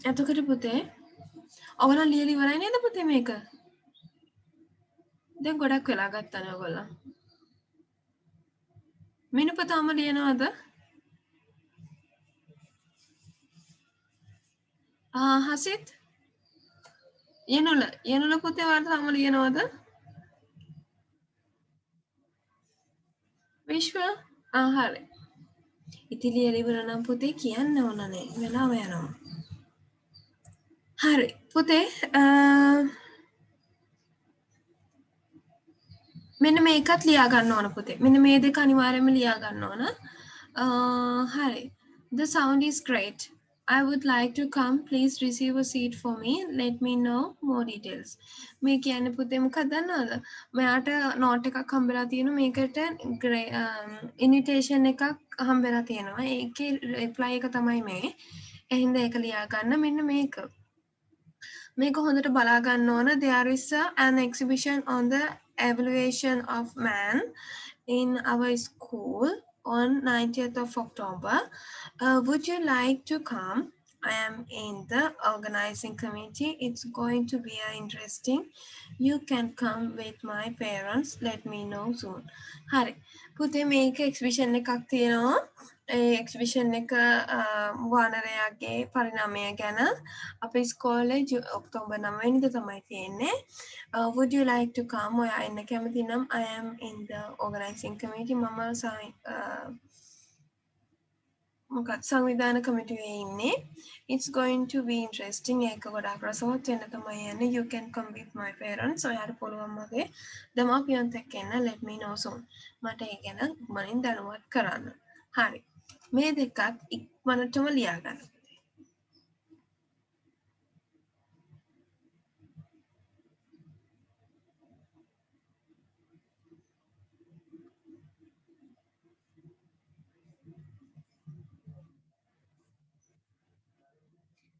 එතකොට පුතේ ඔයගොල්ලෝ ලියලා ඉවරයි නේද පුතේ මේක? දැන් ගොඩක් වෙලා ගත්තානේ ඔයගොල්ලෝ. මිනුප තාම ලියනවද? හසිත් යනුල පුතේ වාට තාම ලියනවද? විශ්ව හරි. ඉතින් ලියලා ඉවර නම් පුතේ කියන්න ඕනනේ. වෙලාව යනවා. හරි පුතේ මෙන්න මේකත් ලියා ගන්න ඕන පුතේ. මෙන්න මේ දෙක අනිවාර්යයෙන්ම ලියා ගන්න ඕන. හරි. The sound is great. I would like to come. Please receive a seat for me. Let me know more details. මේ කියන්නේ පුතේ මොකක්ද දන්නවද? මෙයාට නෝට් එකක් හම්බෙලා තියෙනවා. මේකට ඉන්විටේෂන් එකක් හම්බෙලා තියෙනවා. ඒකේ රිප්ලයි එක තමයි මේ. එහෙනම් ඒක ලියා ගන්න මෙන්න මේක. මේක හොඳට බලා ගන්න ඕන. There is an exhibition on the evaluation of man in our school on 90th of October. Would you like to come? I am in the organizing committee. It's going to be interesting. You can come with my parents. Let me know soon. හරි. පුතේ මේක exhibition එකක් තියෙනවා. ඒ exhibition එක වානරයාගේ පරිණාමය ගැන අපේ ඉස්කෝලේ October 9 වෙනිදා තමයි තියෙන්නේ. Would you like to come? ඔයා එන්න කැමති නම් I am in the organizing committee. මම මොකක්ද සංවිධාන කමිටුවේ ඉන්නේ. It's going to be interesting. ඒක ගොඩාක් රසවත් වෙන්න තමයි යන්නේ. You can come with my parents. ඔයාට පුළුවන් මගේ දෙමාපියන්ත් එක්ක එන්න. Let me know soon. මට ඒ ගැන ඉක්මනින් දැනුවත් කරන්න. හරි. මේ දෙකත් ඉක්මනටම ලියා ගන්න.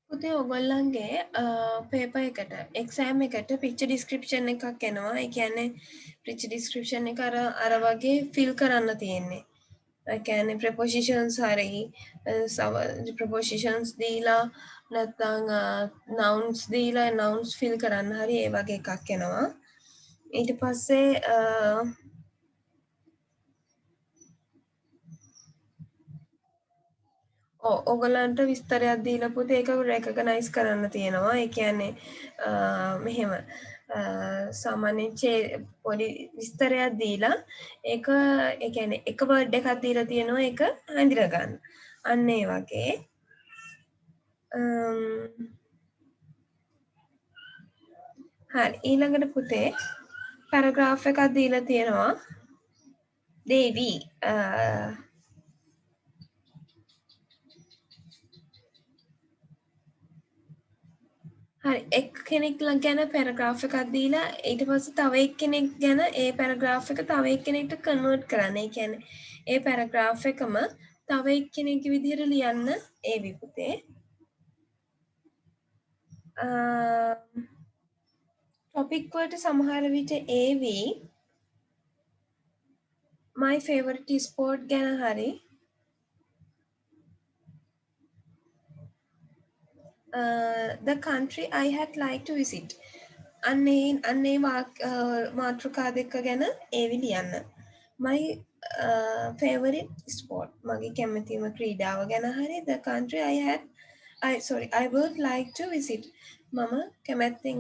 පුතේ ඔයගොල්ලන්ගේ පේපර් එකට එක්සෑම් එකට පික්චර් ඩිස්ක්‍රිප්ෂන් එකක් එනවා. ඒ කියන්නේ පික්චර් ඩිස්ක්‍රිප්ෂන් එක අර වගේ ෆිල් කරන්න තියෙන්නේ. ඒ කියන්නේ ප්‍රොපොසිෂන්ස් හරි ප්‍රොපොසිෂන්ස් දීලා නැත්නම් නවුන්ස් දීලා නවුන්ස් ෆිල් කරන්න හරි ඒ වගේ එකක් එනවා. ඊට පස්සේ ඔගලන්ට විස්තරයක් දීලා පුතේ ඒක රෙකගනයිස් කරන්න තියෙනවා. ඒ කියන්නේ මෙහෙම සාමාන්‍යයෙන් පොඩි විස්තරයක් දීලා ඒක ඒ කියන්නේ එක වර්ඩ් එකක් දීලා තියෙනවා ඒක හඳුනා ගන්න. අන්න ඒ වගේ හරි ඊළඟට පුතේ පැරග්‍රාෆ් එකක් දීලා තියෙනවා. දේවි හරි එක් කෙනෙක් ගැන පැරග්‍රාෆ් එකක් දීලා ඊට පස්සේ තව එක්කෙනෙක් ගැන ඒ පැරග්‍රාෆ් එක තව එක්කෙනෙක්ට කන්වර්ට් කරන්න. ඒ කියන්නේ ඒ පැරග්‍රාෆ් එකම තව එක්කෙනෙක්ගේ විදිහට ලියන්න ඒ විපුතේ. ටොපික් වලට සමහර විට ඒවි my favorite sport ගැන හරි the country I had like to visit. අන්නේ මාතෘකා දෙක ගැන ඒවි ලියන්න. My favorite sport මගේ කැමතිම ක්‍රීඩාව ගැන හරි the country I would like to visit. මම කැමැත්තෙන්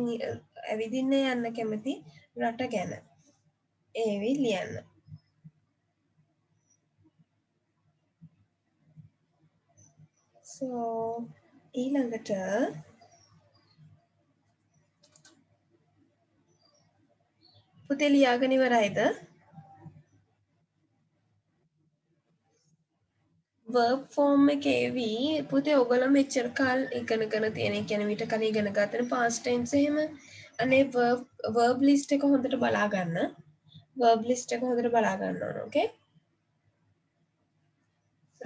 ඇවිදින්න යන්න කැමති රට ගැන ඒවි ලියන්න. So ඊළඟට පුතේ ලියාගෙන ඉවරයිද? verb form එකේවි පුතේ ඔයගොල්ලෝ මෙච්චර කාල ඉගෙනගෙන තියෙන. ඒ කියන්නේ මීට කලින් ඉගෙන ගන්න past tense එහෙම අනේ verb list එක හොඳට බලා ගන්න. verb list එක හොඳට බලා ගන්න ඕන. okay?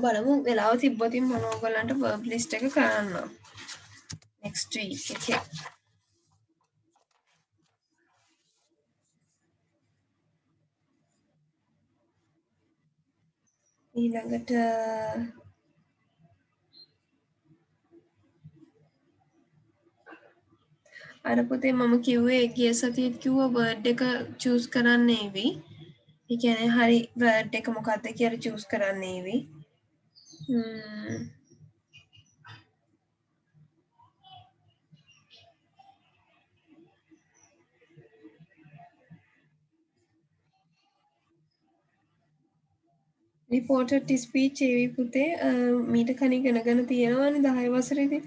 බලමු වෙලාව තිබ්බොතින් මම ඔයගොල්ලන්ට verb list එක කරන්න. next week එකේ. ඊළඟට අර පුතේ මම කිව්වේ ගිය සතියේත් කිව්වා වර්ඩ් එක චූස් කරන්න ඒවි. ඒ කියන්නේ හරි වර්ඩ් එක මොකක්ද කියලා චූස් කරන්න ඒවි. රිපෝටඩ් ස්පීච් ඒවි පුතේ මීට කලින් ඉගෙනගෙන තියෙනවානේ 10 වසරේදී.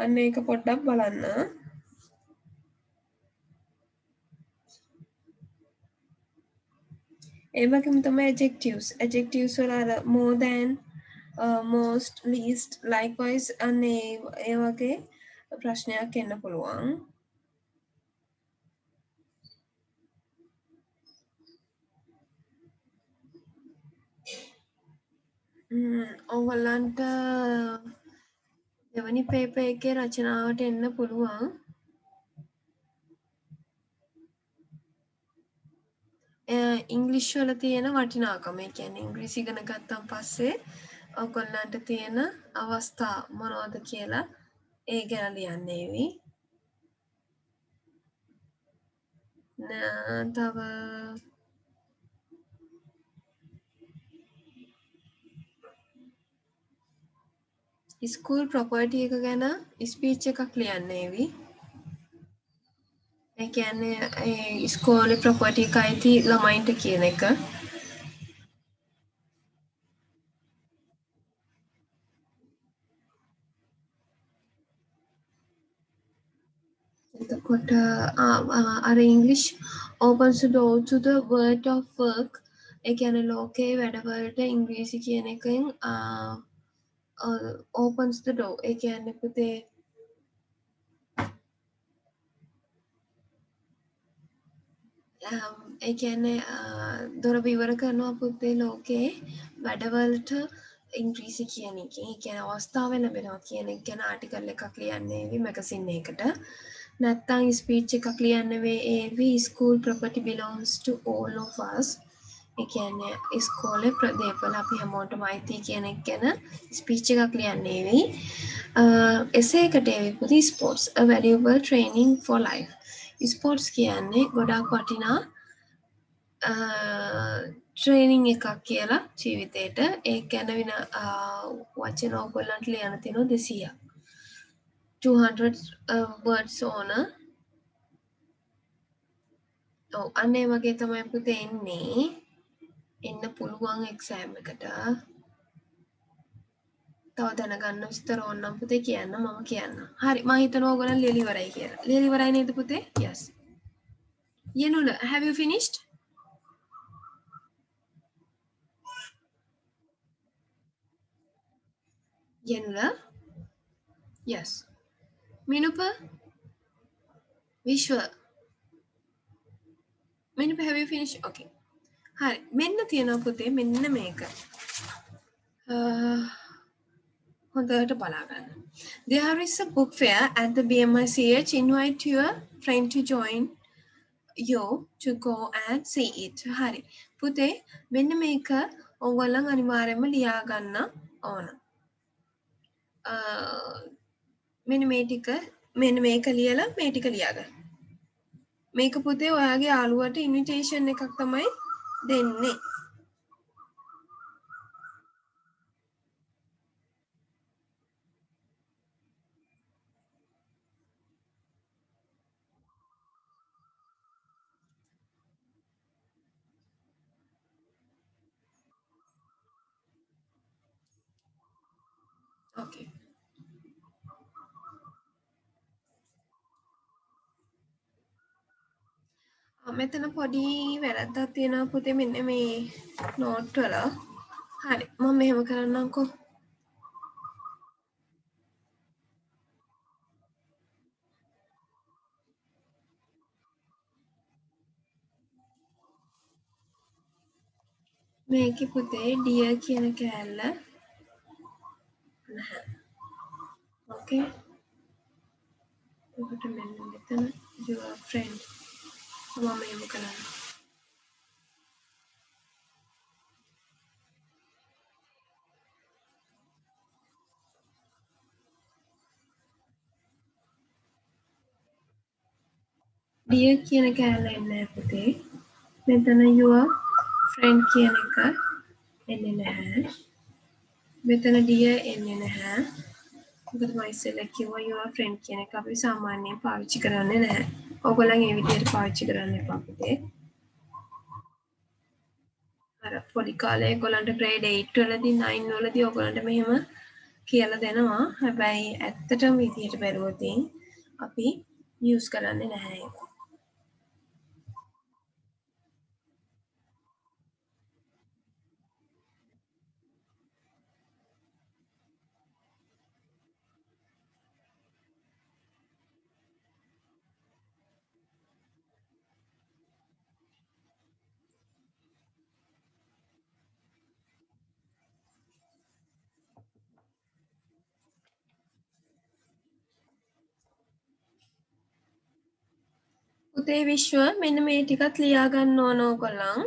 අන්න ඒක පොඩ්ඩක් බලන්න. ඒ වගේම තමයි adjectives වල අර more than most least likewise අන්න ඒ වගේ ප්‍රශ්නයක් එන්න පුළුවන්. ඔයගොල්ලන්ට දෙවනි පේපර් එකේ රචනාවට එන්න පුළුවන්. ඉංග්‍රීසි වල තියෙන වටිනාකම. ඒ කියන්නේ ඉංග්‍රීසි ඉගෙන ගත්තන් පස්සේ ඔයගොල්ලන්ට තියෙන අවස්ථා මොනවද කියලා ඒ ගැන ලියන්න ඒවි. තව ස්කූල් ප්‍රොපර්ටි එක ගැන ස්පීච් එකක් ලියන්න ඒවි. ඒ කියන්නේ ඉස්කෝලේ ප්‍රොපර්ටි එක අයිති ළමයින්ට කියන එක. එතකොට අර English opens the door to the world of work. ඒ කියන්නේ ලෝකයේ වැඩවලට ඉංග්‍රීසි කියන එකෙන් opens the door. ඒ කියන්නේ පුතේ ඒ කියන්නේ දොර විවර කරනවා පුතේ ලෝකයේ වැඩවලට ඉංග්‍රීසි කියන එකෙන්. ඒ කියන්නේ අවස්ථාව ලැබෙනවා කියන එක ගැන ආටිකල් එකක් ලියන්න ඒවි මැගසින් එකකට. නැත්තම් ස්පීච් එකක් ලියන්න ඒවි school property belongs to all of us. ඒ කියන්නේ ඉස්කෝලේ ප්‍රදේපල අපි හැමෝටම අයිති කියන එක ගැන ස්පීච් එකක් ලියන්න ඒවි. එසේ එකට ඒවි පුතේ sports a valuable training for life. Sports කියන්නේ ගොඩක් වටිනා ට්‍රේනිං එකක් කියලා ජීවිතේට. ඒක ගැන වෙන වචන ඔයගොල්ලන්ට ලියන්න තියෙනවා 200ක්. 200 words on අන්න ඒ වගේ තමයි පුතේ එන්න පුළුවන් එක්සෑම් එකට. තව දැනගන්න විස්තර ඕනනම් පුතේ කියන්න මම කියන්න. හරි මම හිතනවා ඔයගොල්ලන් ලියලා ඉවරයි කියලා. ලියලා ඉවරයි නේද පුතේ? yes. Yenula, have you finished? Yenula? Yes. Minupa? Vishwa? Minupa, have you finished? Okay. හරි මෙන්න තියෙනවා පුතේ මෙන්න මේක. හොඳට බලා ගන්න. There is a book fair at the BMICH. Invite your friend to join you to go and see it. හරි. පුතේ මෙන්න මේක ඔයගොල්ලන් අනිවාර්යයෙන්ම ලියා ගන්න ඕන. මෙන්න මේ ටික මෙන්න මේක ලියලා මේ ටික ලියාගන්න. මේක පුතේ ඔයාගේ යාළුවට ඉන්විටේෂන් එකක් තමයි දෙන්නේ. Okay. මෙතන පොඩි වැරද්දක් තියෙනවා පුතේ මෙන්න මේ නෝට් වල. හරි මම මෙහෙම කරන්නම්කෝ. මේකේ පුතේ dear කියන කෑල්ල නැහැ. Okay. ඔකට මෙන්න මෙතන your friend මම මෙහෙම කරන්න. dear කියන කෑල්ල එන්නේ නැහැ පුතේ. මෙතන your friend කියන එක එන්නේ නැහැ. මෙතන dear එන්නේ නැහැ. මොකද මම ඉස්සෙල්ලා කිව්වා your friend කියන එක අපි සාමාන්‍යයෙන් පාවිච්චි කරන්නේ නැහැ. ඕගොල්ලන් ඒ විදිහට පාවිච්චි කරන්න එපා පුතේ. අර පොඩි කාලේ ඒගොල්ලන්ට grade 8 වලදී 9 වලදී ඕගොල්ලන්ට මෙහෙම කියලා දෙනවා. හැබැයි ඇත්තටම විදිහට බැලුවොත් අපි use කරන්නේ නැහැ ඒක. පුතේ විශ්ව මෙන්න මේ ටිකත් ලියා ගන්න ඕන ඕගොල්ලන්.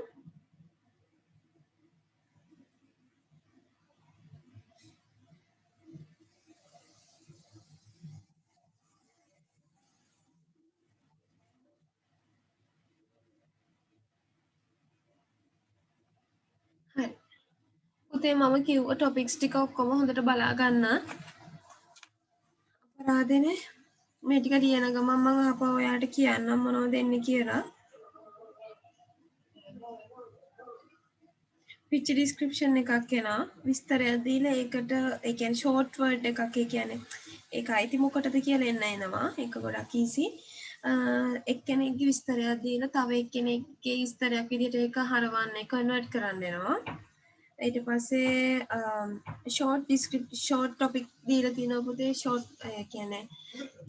හරි. පුතේ මම කිව්ව ටොපික්ස් ටික ඔක්කොම හොඳට බලා ගන්න. අපරාධනේ මේ ටික ලියන ගමන් මම ආපහු ඔයාලට කියන්නම් මොනවද එන්නේ කියලා. picture description එකක් එනවා. විස්තරයක් දීලා ඒකට ඒ කියන්නේ short word එකක් ඒ කියන්නේ ඒක අයිති මොකටද කියලා එනවා. ඒක ගොඩක් easy. එක්කෙනෙක්ගේ විස්තරයක් දීලා තව එක්කෙනෙක්ගේ විස්තරයක් විදිහට ඒක හරවන්නේ convert කරන්න එනවා. ඊට පස්සේ short topic දීලා තිනවා පුතේ short කියන්නේ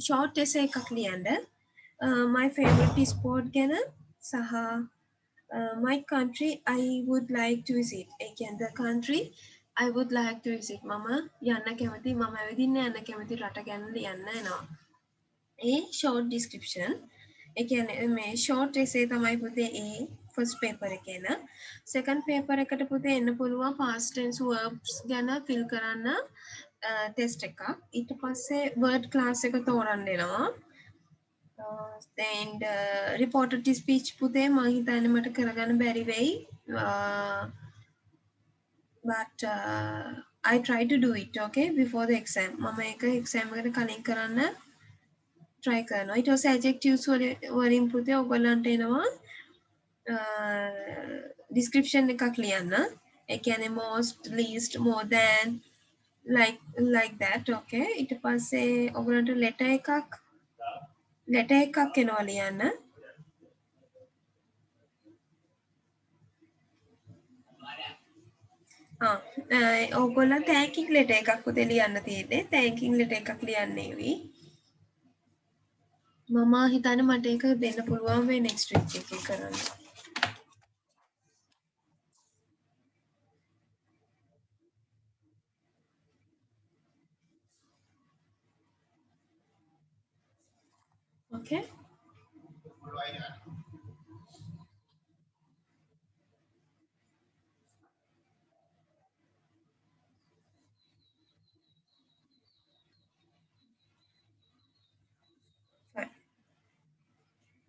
short essay එකක් ලියන්න. my favorite sport ගැන සහ my country I would like to visit. ඒ කියන්නේ the country I would like to visit. මම යන්න කැමති මම ඇවිදින්න යන්න කැමති රට ගැන ලියන්න එනවා. ඒ short description ඒ කියන්නේ මේ short essay තමයි පුතේ ඒ first paper එකේ න. second paper එකට පුතේ එන්න පුළුවන් past tense verbs ගැන fill කරන්න test එකක්. ඊට පස්සේ word class එක තෝරන්න එනවා. and reported to speech පුතේ මම හිතන්නේ මට කරගන්න බැරි වෙයි. But I try to do it okay before the exam. මම ඒක exam එකට කලින් කරන්න try කරනවා. ඊට පස්සේ adjectives වලින් පුතේ ඔයගොල්ලන්ට එනවා description එකක් ලියන්න. ඒ කියන්නේ most, least, more than, like that okay. ඊට පස්සේ ඔයගොල්ලන්ට letter එකක් එනවා ලියන්න. ඕගොල්ලන් thanking letter එකක් පුතේ ලියන්න තියෙන්නේ. thanking letter එකක් ලියන්නේවි. මම හිතන්නේ මට ඒක දෙන්න පුළුවන් වෙයි next week එකේ කරන්න. okay.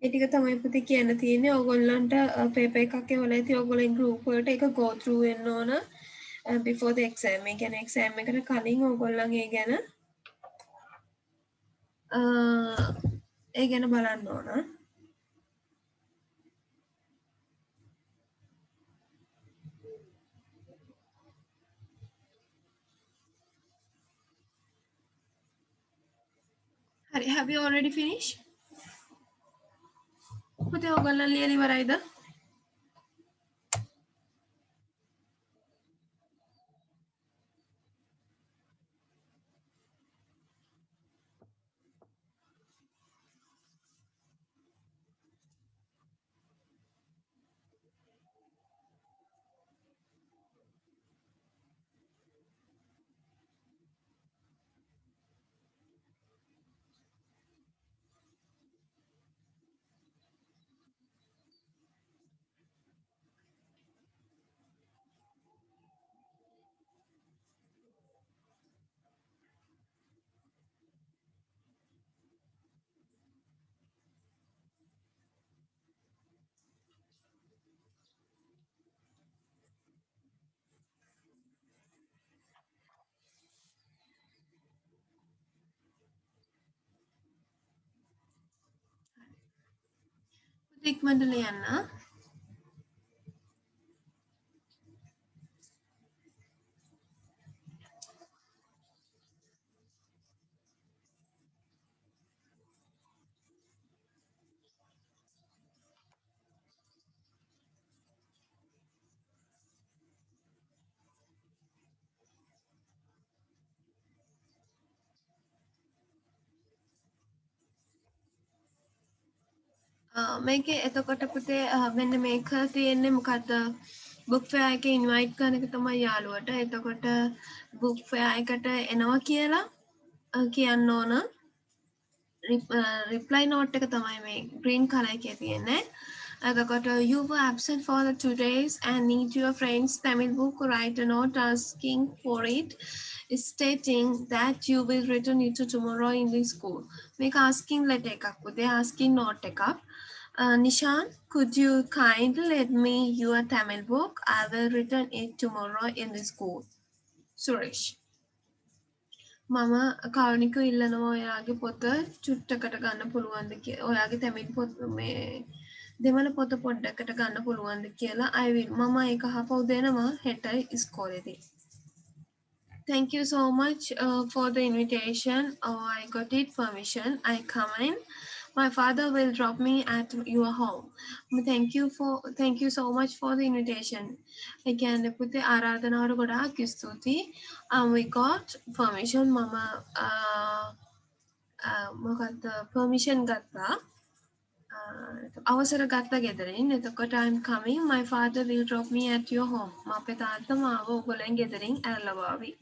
ඒ ටික තමයි පුතේ කියන්න තියෙන්නේ. ඕගොල්ලන්ට paper එකක් එවලා ඉතින් ඕගොල්ලෝ group වලට ඒක go through වෙන්න ඕන before the exam. ඒ කියන්නේ exam එකට කලින් ඕගොල්ලන් ඒ ගැන බලන්න ඕන. හරි, have you already finished? පුතේ ඕගොල්ලන් ලියලා ඉවරයිද? ඉක්මනට ලියන්න. මේකේ එතකොට පුතේ මෙන්න මේක තියෙන්නේ මොකද්ද? බුක් ෆෙයා එකේ ඉන්වයිට් කරන එක තමයි යාළුවට. එතකොට බුක් ෆෙයා එකට එනවා කියලා කියන්න ඕන. reply note එක තමයි මේ green color එකේ තියෙන්නේ. එතකොට you were absent for the 2 days and need your friend's Tamil book, write a note asking for it, stating that you will return it to tomorrow in the school. මේක asking letter එකක් පුතේ, asking note එකක්. Nishan, could you kindly let me your Tamil book? I will return it tomorrow in the school. Suresh. මම කවුනික ඉල්ලනවා ඔයාගේ පොත චුට්ටකට ගන්න පුළුවන්ද කියලා. ඔයාගේ තැමින් පොත මේ දෙමළ පොත පොඩ්ඩකට ගන්න පුළුවන්ද කියලා. I will. මම ඒක අහපව් දෙනවා හෙට ඉස්කෝලේදී. Thank you so much for the invitation. Oh, I got it permission. I come in. My father will drop me at your home. Thank you so much for the invitation. Again, පුතේ ආරාධනාවට ගොඩාක් ස්තුතියි. We got permission. මම මොකක්ද permission ගත්තා. අවසර ගත්තා ගෙදරින්. එතකොට I'm coming. My father will drop me at your home. අපේ තාත්තා මාව ඔයගොල්ලන් ගෙදරින් ඇරලවාවි.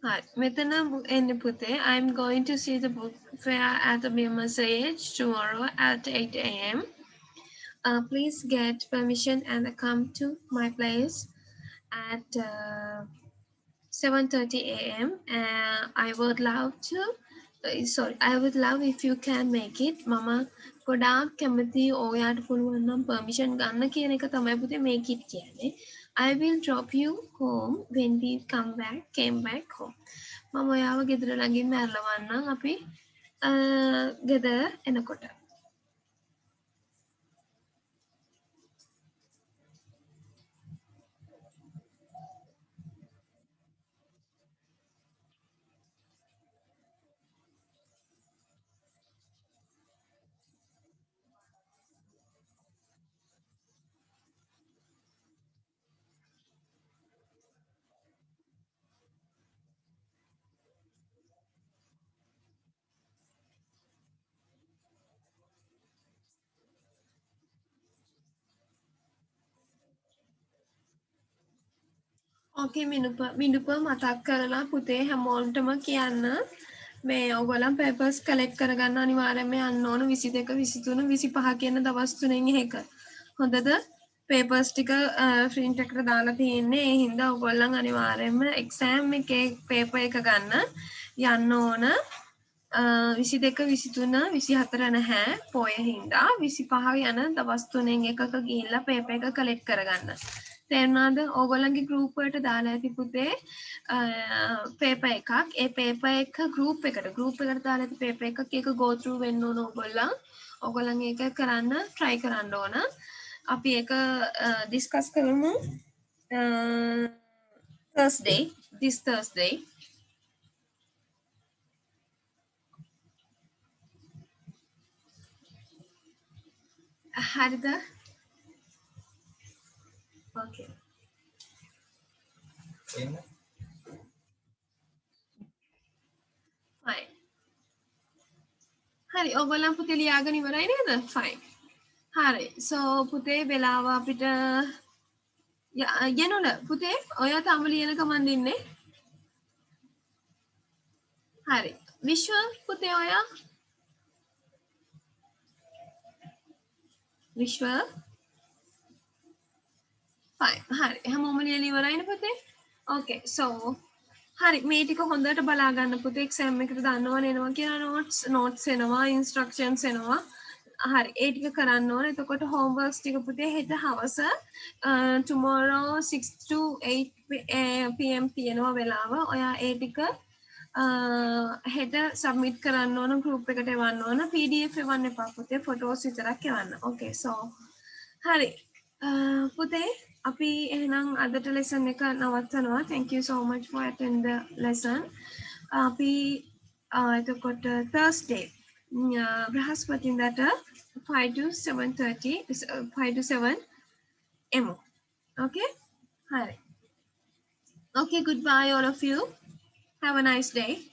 Hi, Metana and Pute. I'm going to see the book fair at the Message tomorrow at 8 a.m. Please get permission and come to my place at 7:30 a.m. I would love to. I would love if you can make it. Mama, ගොඩාක් කැමති ඔයාට පුළුවන් නම් permission ගන්න කියන එක තමයි පුතේ make it කියන්නේ. I will drop you home when we came back home. මම ඔයාව ගෙදර ළඟින්ම ඇරලවන්නම් අපි ගෙදර එනකොට. ඕකේ මිනුප මතක් කරලා පුතේ හැමෝටම කියන්න මේ ඔයගොල්ලන් පේපර්ස් කලෙක්ට් කරගන්න අනිවාර්යයෙන්ම යන්න ඕන 22 23 25 කියන දවස් තුනෙන් එක. හොඳද? පේපර්ස් ටික ප්‍රින්ට් එකට දාලා තියෙන්නේ. ඒ හින්දා ඔයගොල්ලන් අනිවාර්යයෙන්ම එක්සෑම් එකේ පේපර් එක ගන්න යන්න ඕන. 22 23 24 නැහැ පොය හින්දා 25 යන දවස් තුනෙන් එකක ගිහිල්ලා පේපර් එක කලෙක්ට් කරගන්න. තේරුණාද? ඕගොල්ලන්ගේ ගෲප් වලට දාලා ඇති පුතේ පේපර් එකක්. ඒ පේපර් එක ගෲප් එකට දාලා ඇති පේපර් එකක්. ඒක go through වෙන්න ඕන ඕගොල්ලන් ඒක කරන්න try කරන්න ඕන. අපි ඒක discuss කරමු this Thursday. හරිද? Okay. එන්න. Fine. හරි ඔයගොල්ලන් පුතේ ලියාගෙන ඉවරයි නේද? Fine. හරි. So පුතේ වෙලාව අපිට යනොල පුතේ ඔයා තාම ලියන කමන් ඉන්නේ. හරි. විශ්ව පුතේ ඔයා විශ්ව fine. හරි. හැමෝම ලියලා ඉවරයිනේ පුතේ? Okay. So හරි මේ ටික හොඳට බලා ගන්න පුතේ එක්සෑම් එකට දාන්නවනේ එනවා කියලා notes එනවා instructions එනවා. හරි ඒ ටික කරන්න ඕනේ. එතකොට homeworks ටික පුතේ හෙට හවස tomorrow 6 to 8 pm තියෙනවා වෙලාව. ඔයා ඒ ටික හෙට සබ්මිට් කරන්න ඕන ගෲප් එකට එවන්න ඕන PDF එවන්න එපා පුතේ ෆොටෝස් විතරක් එවන්න. ඕකේ සෝ හරි පුතේ අපි එහෙනම් අදට ලෙසන් එක නවත්තනවා. Thank you so much for attend the lesson. අපි එතකොට Thursday බ්‍රහස්පතින්දාට 5 to 7:30 5 to 7 එමු. Okay? Hi. Okay, goodbye all of you. Have a nice day.